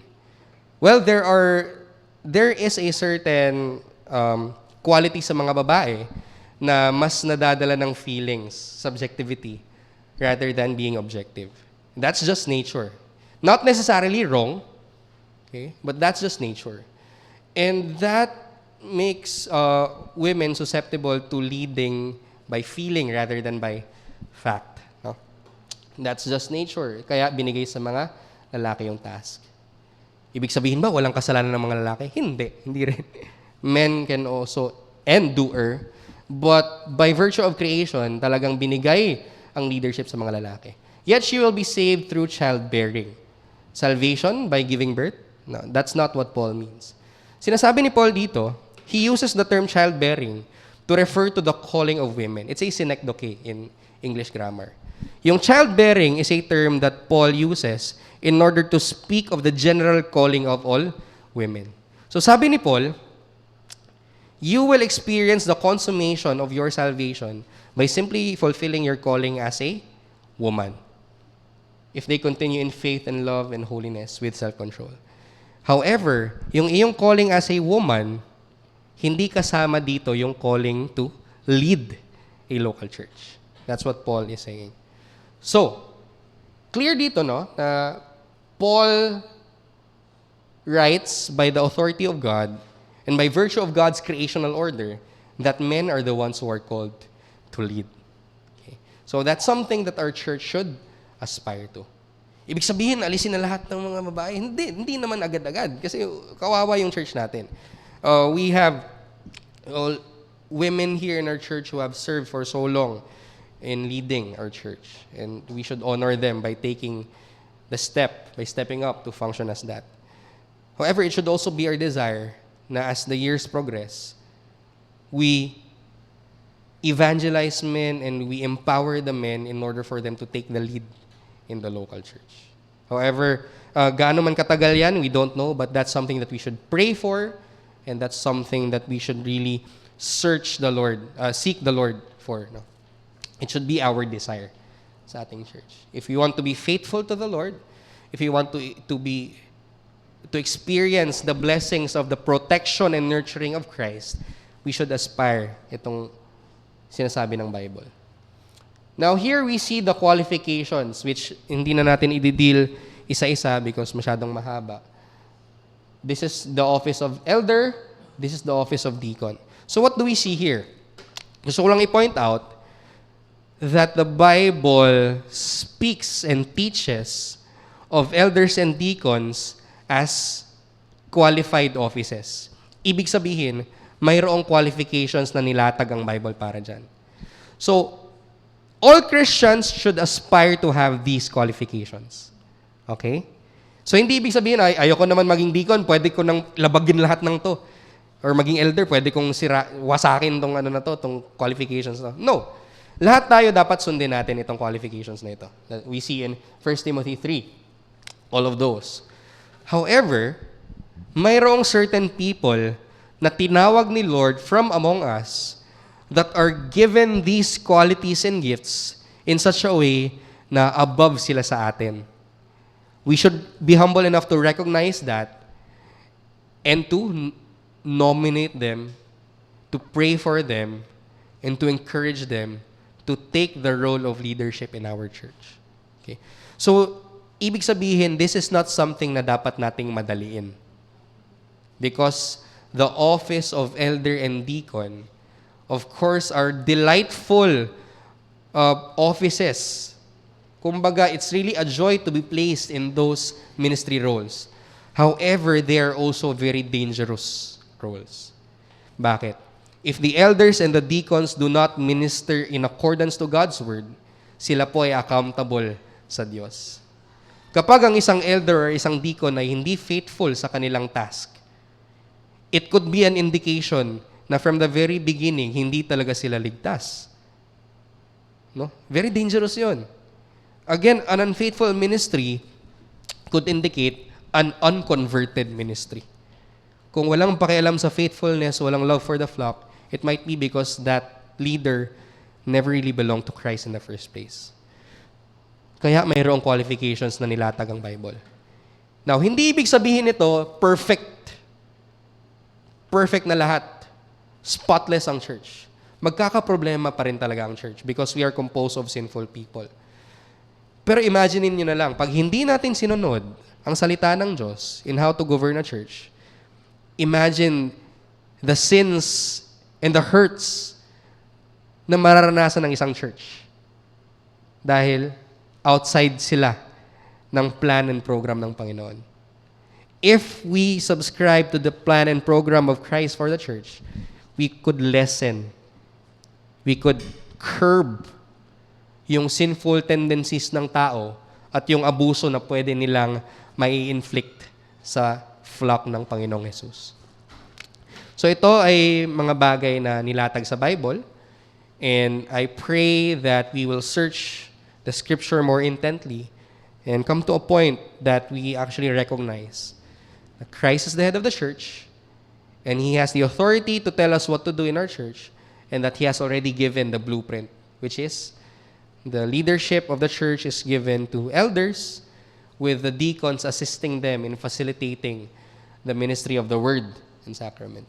Well, there is a certain quality sa mga babae na mas nadadala ng feelings, subjectivity, rather than being objective. That's just nature. Not necessarily wrong, okay? But that's just nature. And that makes women susceptible to leading by feeling rather than by fact. No? That's just nature. Kaya binigay sa mga lalaki yung task. Ibig sabihin ba walang kasalanan ng mga lalaki? Hindi rin. Men can also do err, but by virtue of creation, talagang binigay ang leadership sa mga lalaki. Yet she will be saved through childbearing. Salvation by giving birth? No, that's not what Paul means. Sinasabi ni Paul dito, he uses the term childbearing to refer to the calling of women. It's a synecdoche in English grammar. Yung childbearing is a term that Paul uses in order to speak of the general calling of all women. So sabi ni Paul, you will experience the consummation of your salvation by simply fulfilling your calling as a woman, if they continue in faith and love and holiness with self-control. However, yung iyong calling as a woman, hindi kasama dito yung calling to lead a local church. That's what Paul is saying. So, clear dito, no, na Paul writes by the authority of God and by virtue of God's creational order that men are the ones who are called to lead. Okay? So that's something that our church should aspire to. Ibig sabihin, alisin na lahat ng mga babae. Hindi naman agad-agad kasi kawawa yung church natin. We have women here in our church who have served for so long in leading our church. And we should honor them by taking the step, by stepping up to function as that. However, it should also be our desire na as the years progress, we evangelize men and we empower the men in order for them to take the lead in the local church. However, gaano man katagal yan, we don't know, but that's something that we should pray for, and that's something that we should really seek the Lord for. No? It should be our desire sa ating church. If we want to be faithful to the Lord, if we want to experience the blessings of the protection and nurturing of Christ, we should aspire itong sinasabi ng Bible. Now, here we see the qualifications, which hindi na natin i-deal isa-isa because masyadong mahaba. This is the office of elder. This is the office of deacon. So what do we see here? Gusto ko lang i-point out that the Bible speaks and teaches of elders and deacons as qualified offices. Ibig sabihin, mayroong qualifications na nilatag ang Bible para dyan. So, all Christians should aspire to have these qualifications. Okay? So, hindi ibig sabihin, ayoko naman maging deacon, pwede ko nang labagin lahat ng to. Or maging elder, pwede kong wasakin tong tong qualifications na. No. Lahat tayo dapat sundin natin itong qualifications na ito. That we see in 1 Timothy 3. All of those. However, mayroong certain people na tinawag ni Lord from among us that are given these qualities and gifts in such a way na above sila sa atin. We should be humble enough to recognize that and to nominate them, to pray for them, and to encourage them to take the role of leadership in our church. Okay? So, ibig sabihin, this is not something na dapat nating madaliin. Because the office of elder and deacon, of course, are delightful offices. Kumbaga, it's really a joy to be placed in those ministry roles. However, they are also very dangerous roles. Bakit? If the elders and the deacons do not minister in accordance to God's word, sila po ay accountable sa Diyos. Kapag ang isang elder or isang deacon ay hindi faithful sa kanilang task, it could be an indication na from the very beginning, hindi talaga sila ligtas. No? Very dangerous yun. Again, an unfaithful ministry could indicate an unconverted ministry. Kung walang pakialam sa faithfulness, walang love for the flock, it might be because that leader never really belonged to Christ in the first place. Kaya mayroong qualifications na nilatag ang Bible. Now, hindi ibig sabihin ito, perfect na lahat. Spotless ang church. Magkakaproblema pa rin talaga ang church because we are composed of sinful people. Pero imagine niyo na lang, pag hindi natin sinunod ang salita ng Diyos in how to govern a church, imagine the sins and the hurts na mararanasan ng isang church. Dahil outside sila ng plan and program ng Panginoon. If we subscribe to the plan and program of Christ for the church, we could lessen, we could curb yung sinful tendencies ng tao at yung abuso na pwede nilang mai-inflict sa flock ng Panginoong Jesus. So ito ay mga bagay na nilatag sa Bible, and I pray that we will search the Scripture more intently and come to a point that we actually recognize that Christ is the head of the church, and He has the authority to tell us what to do in our church, and that He has already given the blueprint, which is the leadership of the church is given to elders, with the deacons assisting them in facilitating the ministry of the word and sacrament.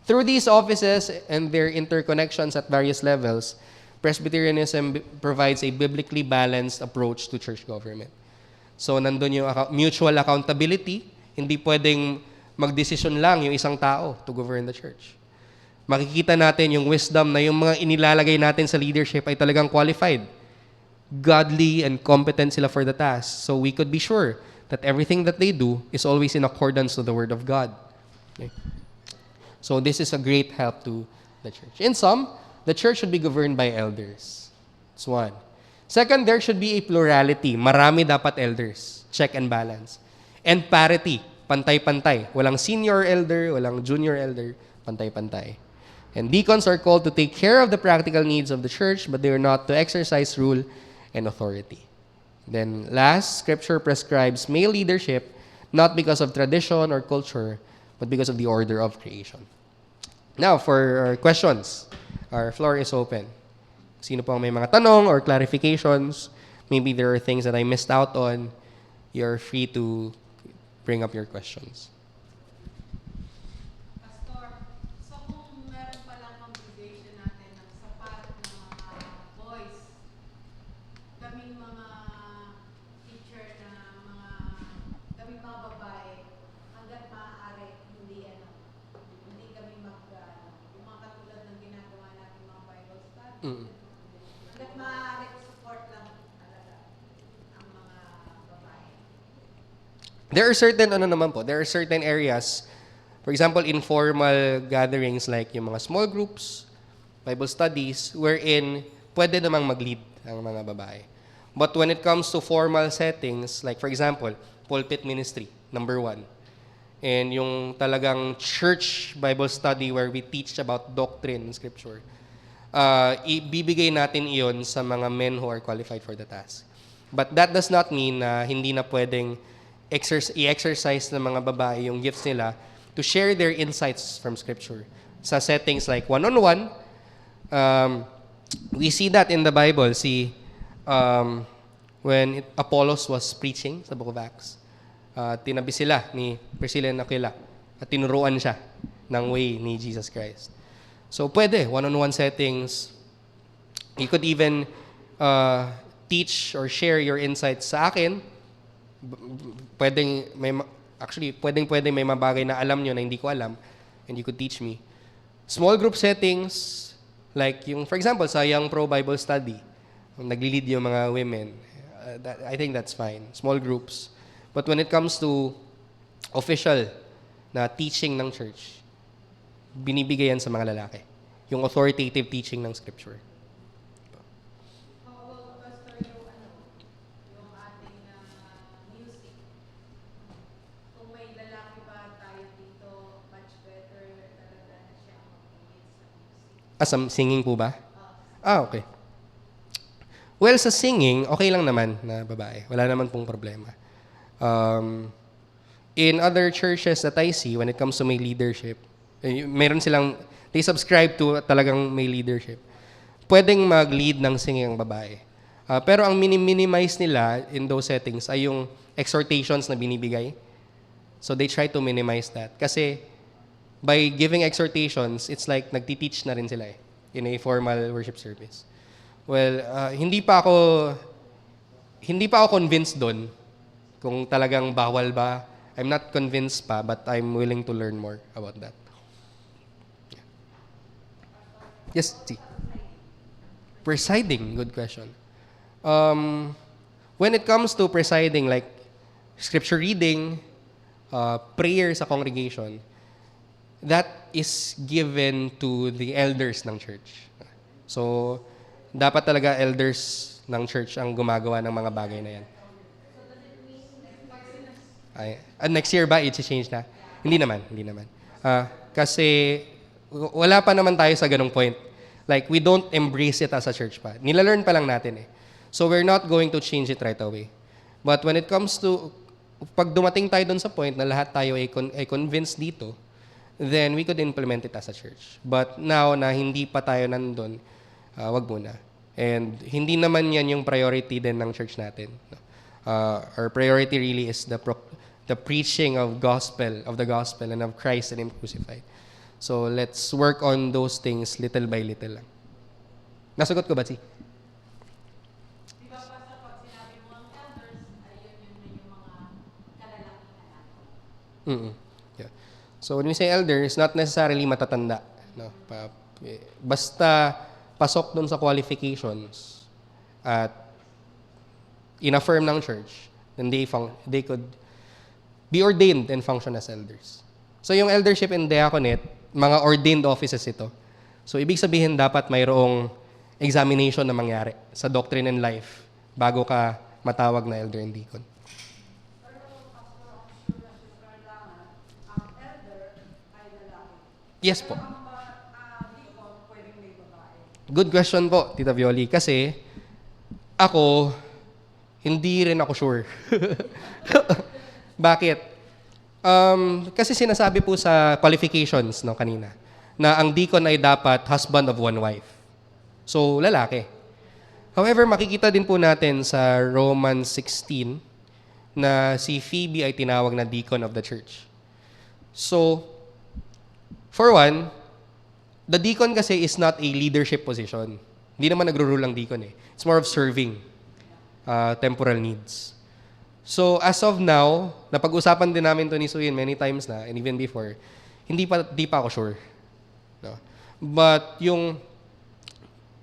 Through these offices and their interconnections at various levels, Presbyterianism provides a biblically balanced approach to church government. So, nandun yung mutual accountability. Hindi pwedeng magdesisyon lang yung isang tao to govern the church. Makikita natin yung wisdom na yung mga inilalagay natin sa leadership ay talagang qualified, godly, and competent sila for the task. So, we could be sure that everything that they do is always in accordance to the Word of God. Okay? So, this is a great help to the church. In sum, the church should be governed by elders. That's one. Second, there should be a plurality. Marami dapat elders. Check and balance. And parity. Pantay-pantay. Walang senior elder, walang junior elder. Pantay-pantay. And deacons are called to take care of the practical needs of the church, but they are not to exercise rule and authority. Then last, Scripture prescribes male leadership not because of tradition or culture, but because of the order of creation. Now, for our questions, our floor is open. Sino pong may mga tanong or clarifications, maybe there are things that I missed out on, you're free to bring up your questions. Pastor, so kung meron palang congregation natin ng sapat na mga boys, kaming mga teacher na kaming mga babae, Hanggat maaari, support lang talaga ang mga babae. There are certain, ano naman po, there are certain areas, for example, informal gatherings like yung mga small groups, Bible studies, wherein pwede namang mag-lead ang mga babae. But when it comes to formal settings, like for example, pulpit ministry, number 1. And yung talagang church Bible study where we teach about doctrine and scripture, ibibigay natin iyon sa mga men who are qualified for the task. But that does not mean na hindi na pwedeng i-exercise ng mga babae yung gifts nila to share their insights from scripture. Sa settings like one-on-one, we see that in the Bible. When Apollos was preaching sa Book of Acts, tinabi sila ni Priscilla and Aquila at tinuruan siya ng way ni Jesus Christ. So pwede, one-on-one settings. You could even teach or share your insights sa akin. Pwedeng may mabagay na alam nyo na hindi ko alam and you could teach me. Small group settings, like yung, for example, sa Young Pro Bible Study, nagli-lead yung mga women. I think that's fine. Small groups. But when it comes to official na teaching ng church, binibigay yan sa mga lalaki. Yung authoritative teaching ng scripture. How about Pastor yung ating music? Kung may lalaki ba tayo dito, much better talaga na siya mag-lead sa music. Singing po ba? Okay. Well, sa singing, okay lang naman na babae. Wala naman pong problema. In other churches that I see, when it comes to may leadership, meron silang, they subscribe to talagang may leadership. Pwedeng mag-lead ng singing ang babae. Pero ang minimize nila in those settings ay yung exhortations na binibigay. So they try to minimize that. Kasi by giving exhortations, it's like nagtiteach na rin sila in a formal worship service. Well, hindi pa ako convinced doon kung talagang bawal ba. I'm not convinced pa, but I'm willing to learn more about that. Yes, T. Presiding, good question. When it comes to presiding, like scripture reading, prayer sa congregation, that is given to the elders ng church. So, dapat talaga elders ng church ang gumagawa ng mga bagay na yan. Next year ba, i-change na? Hindi naman. Kasi wala pa naman tayo sa ganung point. Like, we don't embrace it as a church pa. Nilalearn pa lang natin . So, we're not going to change it right away. But when it comes to, pag dumating tayo dun sa point na lahat tayo ay convinced dito, then we could implement it as a church. But now na hindi pa tayo nandun, wag muna. And hindi naman yan yung priority din ng church natin. Our priority really is the preaching of the gospel and of Christ and Him crucified. So let's work on those things little by little lang. Nasagot ko ba, si? Di ba pa sa pag sinabi mo ang elders, ayun yun na yung mga kalalakihan natin. Yeah. So when we say elders, not necessarily matatanda. No? Basta pasok dun sa qualifications at in-affirm ng church, then they could be ordained and function as elders. So yung eldership and diaconate, mga ordained offices ito. So ibig sabihin dapat mayroong examination na mangyari sa doctrine and life bago ka matawag na elder and deacon. Yes po. Good question po, Tita Violi. Kasi ako, hindi rin ako sure. Bakit? Kasi sinasabi po sa qualifications kanina na ang deacon ay dapat husband of one wife. So, lalaki. However, makikita din po natin sa Romans 16 na si Phoebe ay tinawag na deacon of the church. So, for one, the deacon kasi is not a leadership position. Hindi naman nagro-rule ang deacon . It's more of serving temporal needs. So, as of now, napag-usapan din namin to ni Suyin many times na, and even before, hindi pa ako sure. No? But yung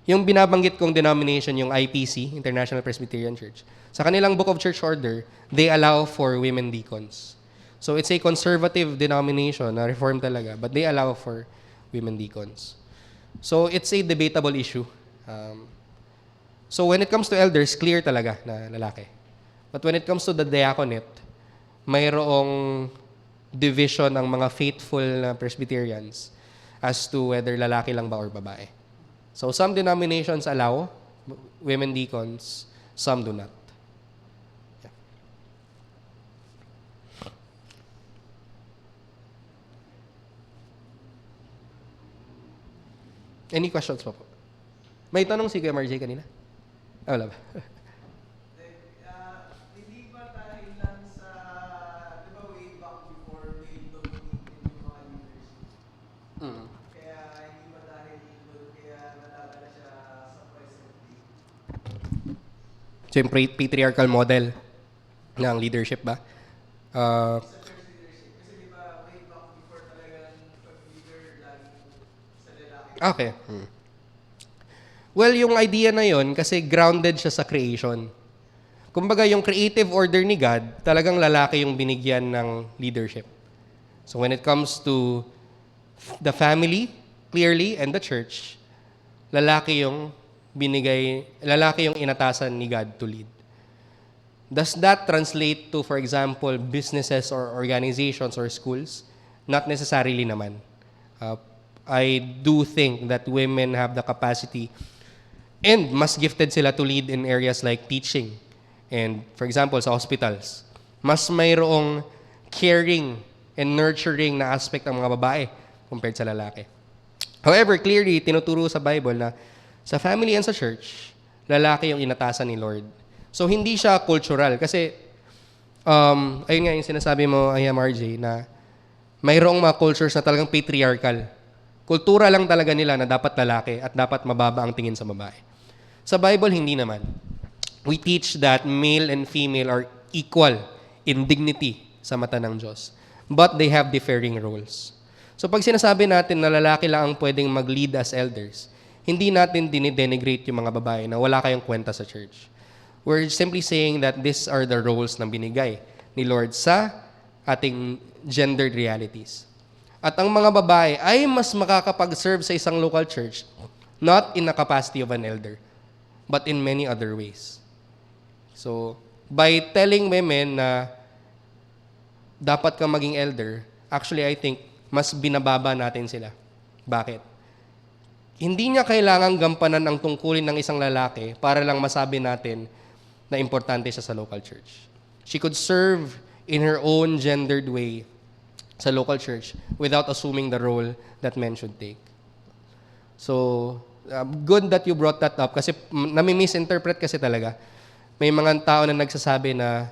Yung binabanggit kong denomination, yung IPC, International Presbyterian Church, sa kanilang Book of Church Order, they allow for women deacons. So it's a conservative denomination, na reform talaga, but they allow for women deacons. So it's a debatable issue. So when it comes to elders, clear talaga na lalaki. But when it comes to the diaconate, mayroong division ng mga faithful na Presbyterians as to whether lalaki lang ba or babae. So some denominations allow women deacons, some do not. Yeah. Any questions pa po? May tanong si Kuya Marjay kanina? Ah, wala ba? Hindi ba dahil lang sa, di ba way back before may dominated yung mga leaders? Kaya hindi ba dahil doon kaya nadadala siya sa present day? So yung patriarchal model ng leadership ba? Sa church leadership. Kasi di ba way back before talagang pag-leader laging sa lalaki. Okay. Well, yung idea na yon kasi grounded siya sa creation. Kumbaga, yung creative order ni God, talagang lalaki yung binigyan ng leadership. So when it comes to the family, clearly, and the church, lalaki yung inatasan ni God to lead. Does that translate to, for example, businesses or organizations or schools? Not necessarily naman. I do think that women have the capacity and mas gifted sila to lead in areas like teaching. And for example, sa hospitals, mas mayroong caring and nurturing na aspect ang mga babae compared sa lalaki. However, clearly, tinuturo sa Bible na sa family and sa church, lalaki yung inatasan ni Lord. So, hindi siya cultural. Kasi, ayun nga yung sinasabi mo, RJ, na mayroong mga cultures na talagang patriarchal. Kultura lang talaga nila na dapat lalaki at dapat mababa ang tingin sa babae. Sa Bible, hindi naman. We teach that male and female are equal in dignity sa mata ng Diyos. But they have differing roles. So pag sinasabi natin na lalaki lang ang pwedeng mag-lead as elders, hindi natin dinidenigrate yung mga babae na wala kayong kwenta sa church. We're simply saying that these are the roles na binigay ni Lord sa ating gendered realities. At ang mga babae ay mas makakapag-serve sa isang local church, not in the capacity of an elder, but in many other ways. So, by telling women na dapat ka maging elder, actually I think mas binababa natin sila. Bakit? Hindi niya kailangang gampanan ang tungkulin ng isang lalaki para lang masabi natin na importante siya sa local church. She could serve in her own gendered way sa local church without assuming the role that men should take. So, good that you brought that up kasi nami-misinterpret kasi talaga. May mga tao na nagsasabi na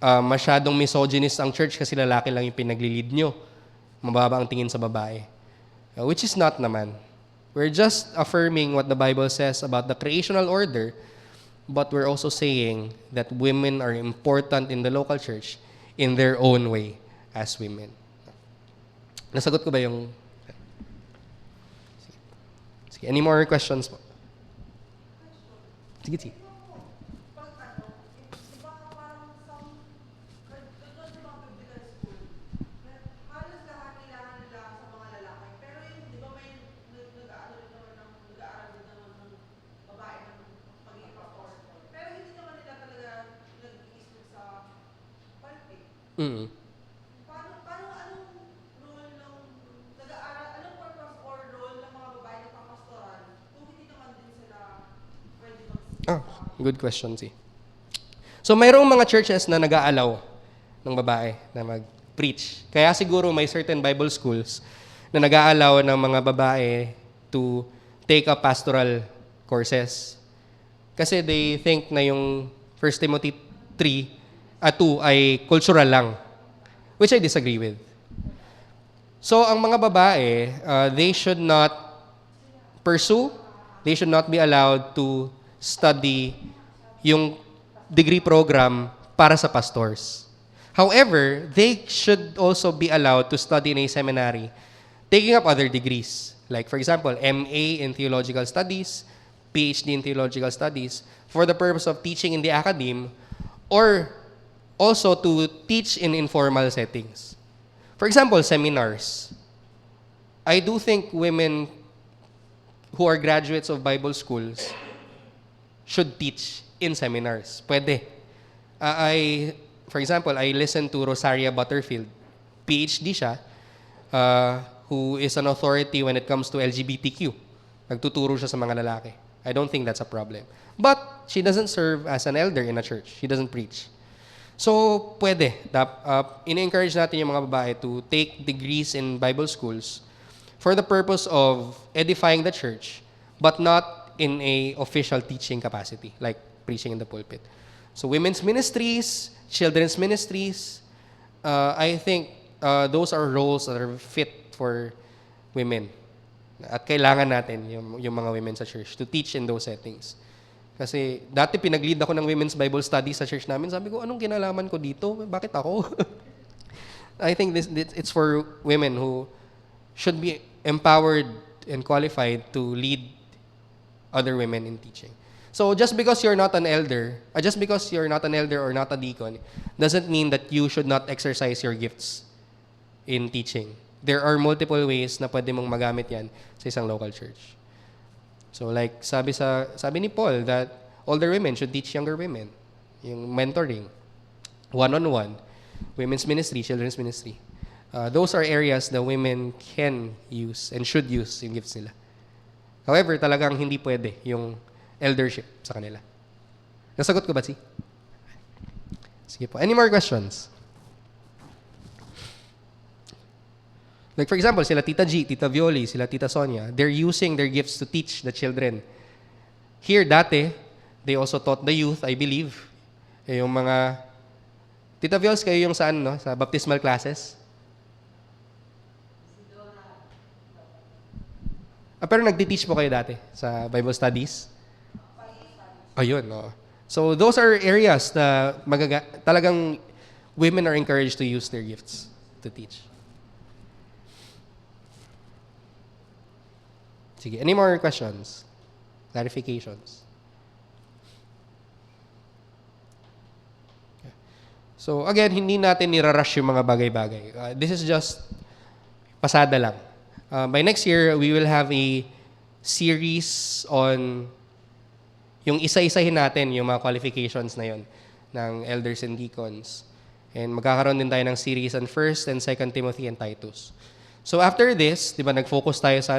masyadong misogynist ang church kasi lalaki lang yung pinaglilid nyo. Mababa ang tingin sa babae. Which is not naman. We're just affirming what the Bible says about the creational order, but we're also saying that women are important in the local church in their own way as women. Nasagot ko ba yung... Sige. Any more questions po? Sige. Mm. Anong role ng nag-aaral, anong purpose or role ng mga babae na papastoral kung hindi naman din sila pwede Good question, si. So, mayroong mga churches na nag-aalaw ng babae na mag-preach. Kaya siguro may certain Bible schools na nag-aalaw ng mga babae to take up pastoral courses. Kasi they think na yung 1 Timothy 2 ay cultural lang, which I disagree with. So, ang mga babae, they should not pursue, they should not be allowed to study yung degree program para sa pastors. However, they should also be allowed to study in a seminary, taking up other degrees, Like, for example, MA in Theological Studies, PhD in Theological Studies, for the purpose of teaching in the academe, or also to teach in informal settings. For example, seminars. I do think women who are graduates of Bible schools should teach in seminars. Pwede. For example, I listened to Rosaria Butterfield. PhD siya, who is an authority when it comes to LGBTQ. Nagtuturo siya sa mga lalaki. I don't think that's a problem. But she doesn't serve as an elder in a church. She doesn't preach. So, pwede. Ini-encourage natin yung mga babae to take degrees in Bible schools for the purpose of edifying the church, but not in a official teaching capacity, like preaching in the pulpit. So, women's ministries, children's ministries, I think those are roles that are fit for women. At kailangan natin yung mga women sa church to teach in those settings. Kasi dati pinag-lead ako ng women's Bible study sa church namin. Sabi ko, anong kinalaman ko dito? Bakit ako? I think it's for women who should be empowered and qualified to lead other women in teaching. So just because you're not an elder or not a deacon, doesn't mean that you should not exercise your gifts in teaching. There are multiple ways na pwede mong magamit yan sa isang local church. So like sabi ni Paul that older women should teach younger women. Yung mentoring, one-on-one, women's ministry, children's ministry. Those are areas that women can use and should use yung gifts nila. However, talagang hindi pwede yung eldership sa kanila. Nasagot ko ba, si? Sige po. Any more questions? Like for example, sila Tita G, Tita Violi, sila Tita Sonia, they're using their gifts to teach the children. Here, dati, they also taught the youth, I believe. Yung mga... Tita Viols, kayo yung saan, no? Sa baptismal classes? Pero nagtiteach po kayo dati sa Bible studies? Ayun, no? So, those are areas na talagang women are encouraged to use their gifts to teach. Sige, any more questions? Clarifications? Okay. So, again, hindi natin nirarush yung mga bagay-bagay. This is just pasada lang. By next year, we will have a series on yung isa-isahin natin yung mga qualifications na yun ng elders and deacons. And magkakaroon din tayo ng series on 1st and 2nd Timothy and Titus. So after this, di ba nag-focus tayo sa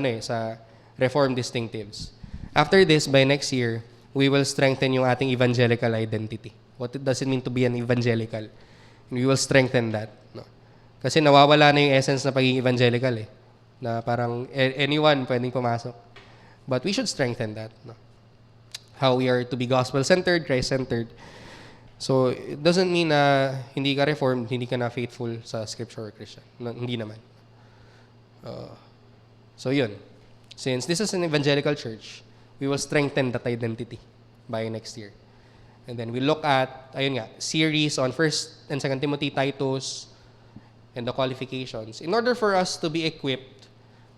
Reformed distinctives. After this, by next year, we will strengthen yung ating evangelical identity. What does it mean to be an evangelical? And we will strengthen that. No? Kasi nawawala na yung essence na pagiging evangelical eh. Na parang anyone pwedeng pumasok. But we should strengthen that. No? How we are to be gospel-centered, Christ-centered. So, it doesn't mean na hindi ka reformed, hindi ka na faithful sa scripture or Christian. No, hindi naman. So, yun. Since this is an evangelical church, we will strengthen that identity by next year. And then we look at, series on 1st and 2nd Timothy, Titus, and the qualifications. In order for us to be equipped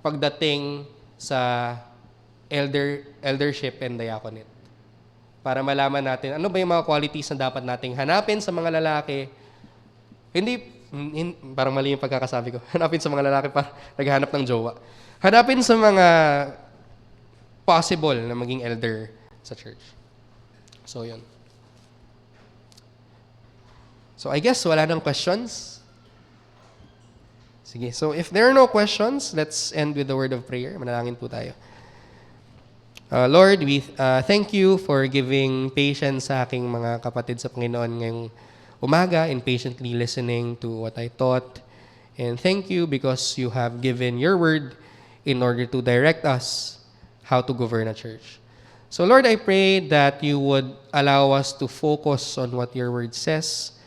pagdating sa eldership and diaconate. Para malaman natin, ano ba yung mga qualities na dapat nating hanapin sa mga lalaki. Parang mali yung pagkakasabi ko. Hanapin sa mga lalaki para naghahanap ng jowa. Hanapin sa mga possible na maging elder sa church. So, yun. So, I guess wala nang questions. Sige. So, if there are no questions, let's end with the word of prayer. Manalangin po tayo. Lord, we thank you for giving patience sa aking mga kapatid sa Panginoon ngayong umaga and patiently listening to what I taught. And thank you because you have given your word in order to direct us how to govern a church. So Lord, I pray that you would allow us to focus on what your word says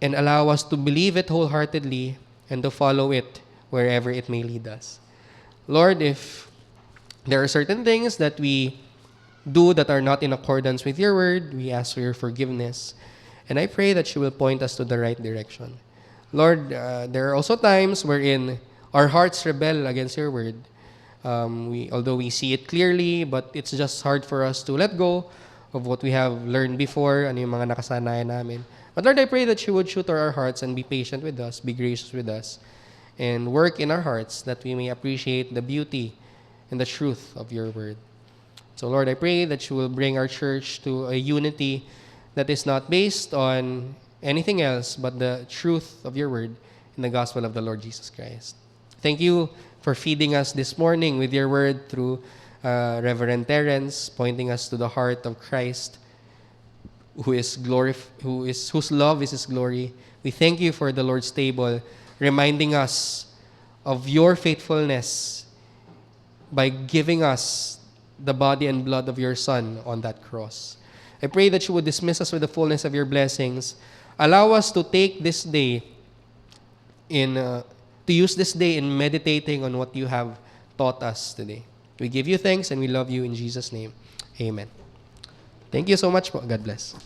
and allow us to believe it wholeheartedly and to follow it wherever it may lead us. Lord, if there are certain things that we do that are not in accordance with your word, we ask for your forgiveness. And I pray that you will point us to the right direction. Lord, there are also times wherein our hearts rebel against your word. Although we see it clearly, but it's just hard for us to let go of what we have learned before, ano yung mga nakasanayan namin. But Lord, I pray that you would tutor our hearts and be patient with us, be gracious with us, and work in our hearts that we may appreciate the beauty and the truth of your word. So Lord, I pray that you will bring our church to a unity that is not based on anything else but the truth of your word in the gospel of the Lord Jesus Christ. Thank you for feeding us this morning with your word through Reverend Terence, pointing us to the heart of Christ, whose love is his glory. We thank you for the Lord's table, reminding us of your faithfulness by giving us the body and blood of your Son on that cross. I pray that you would dismiss us with the fullness of your blessings. Allow us to take this day to use this day in meditating on what you have taught us today. We give you thanks and we love you in Jesus' name. Amen. Thank you so much po. God bless.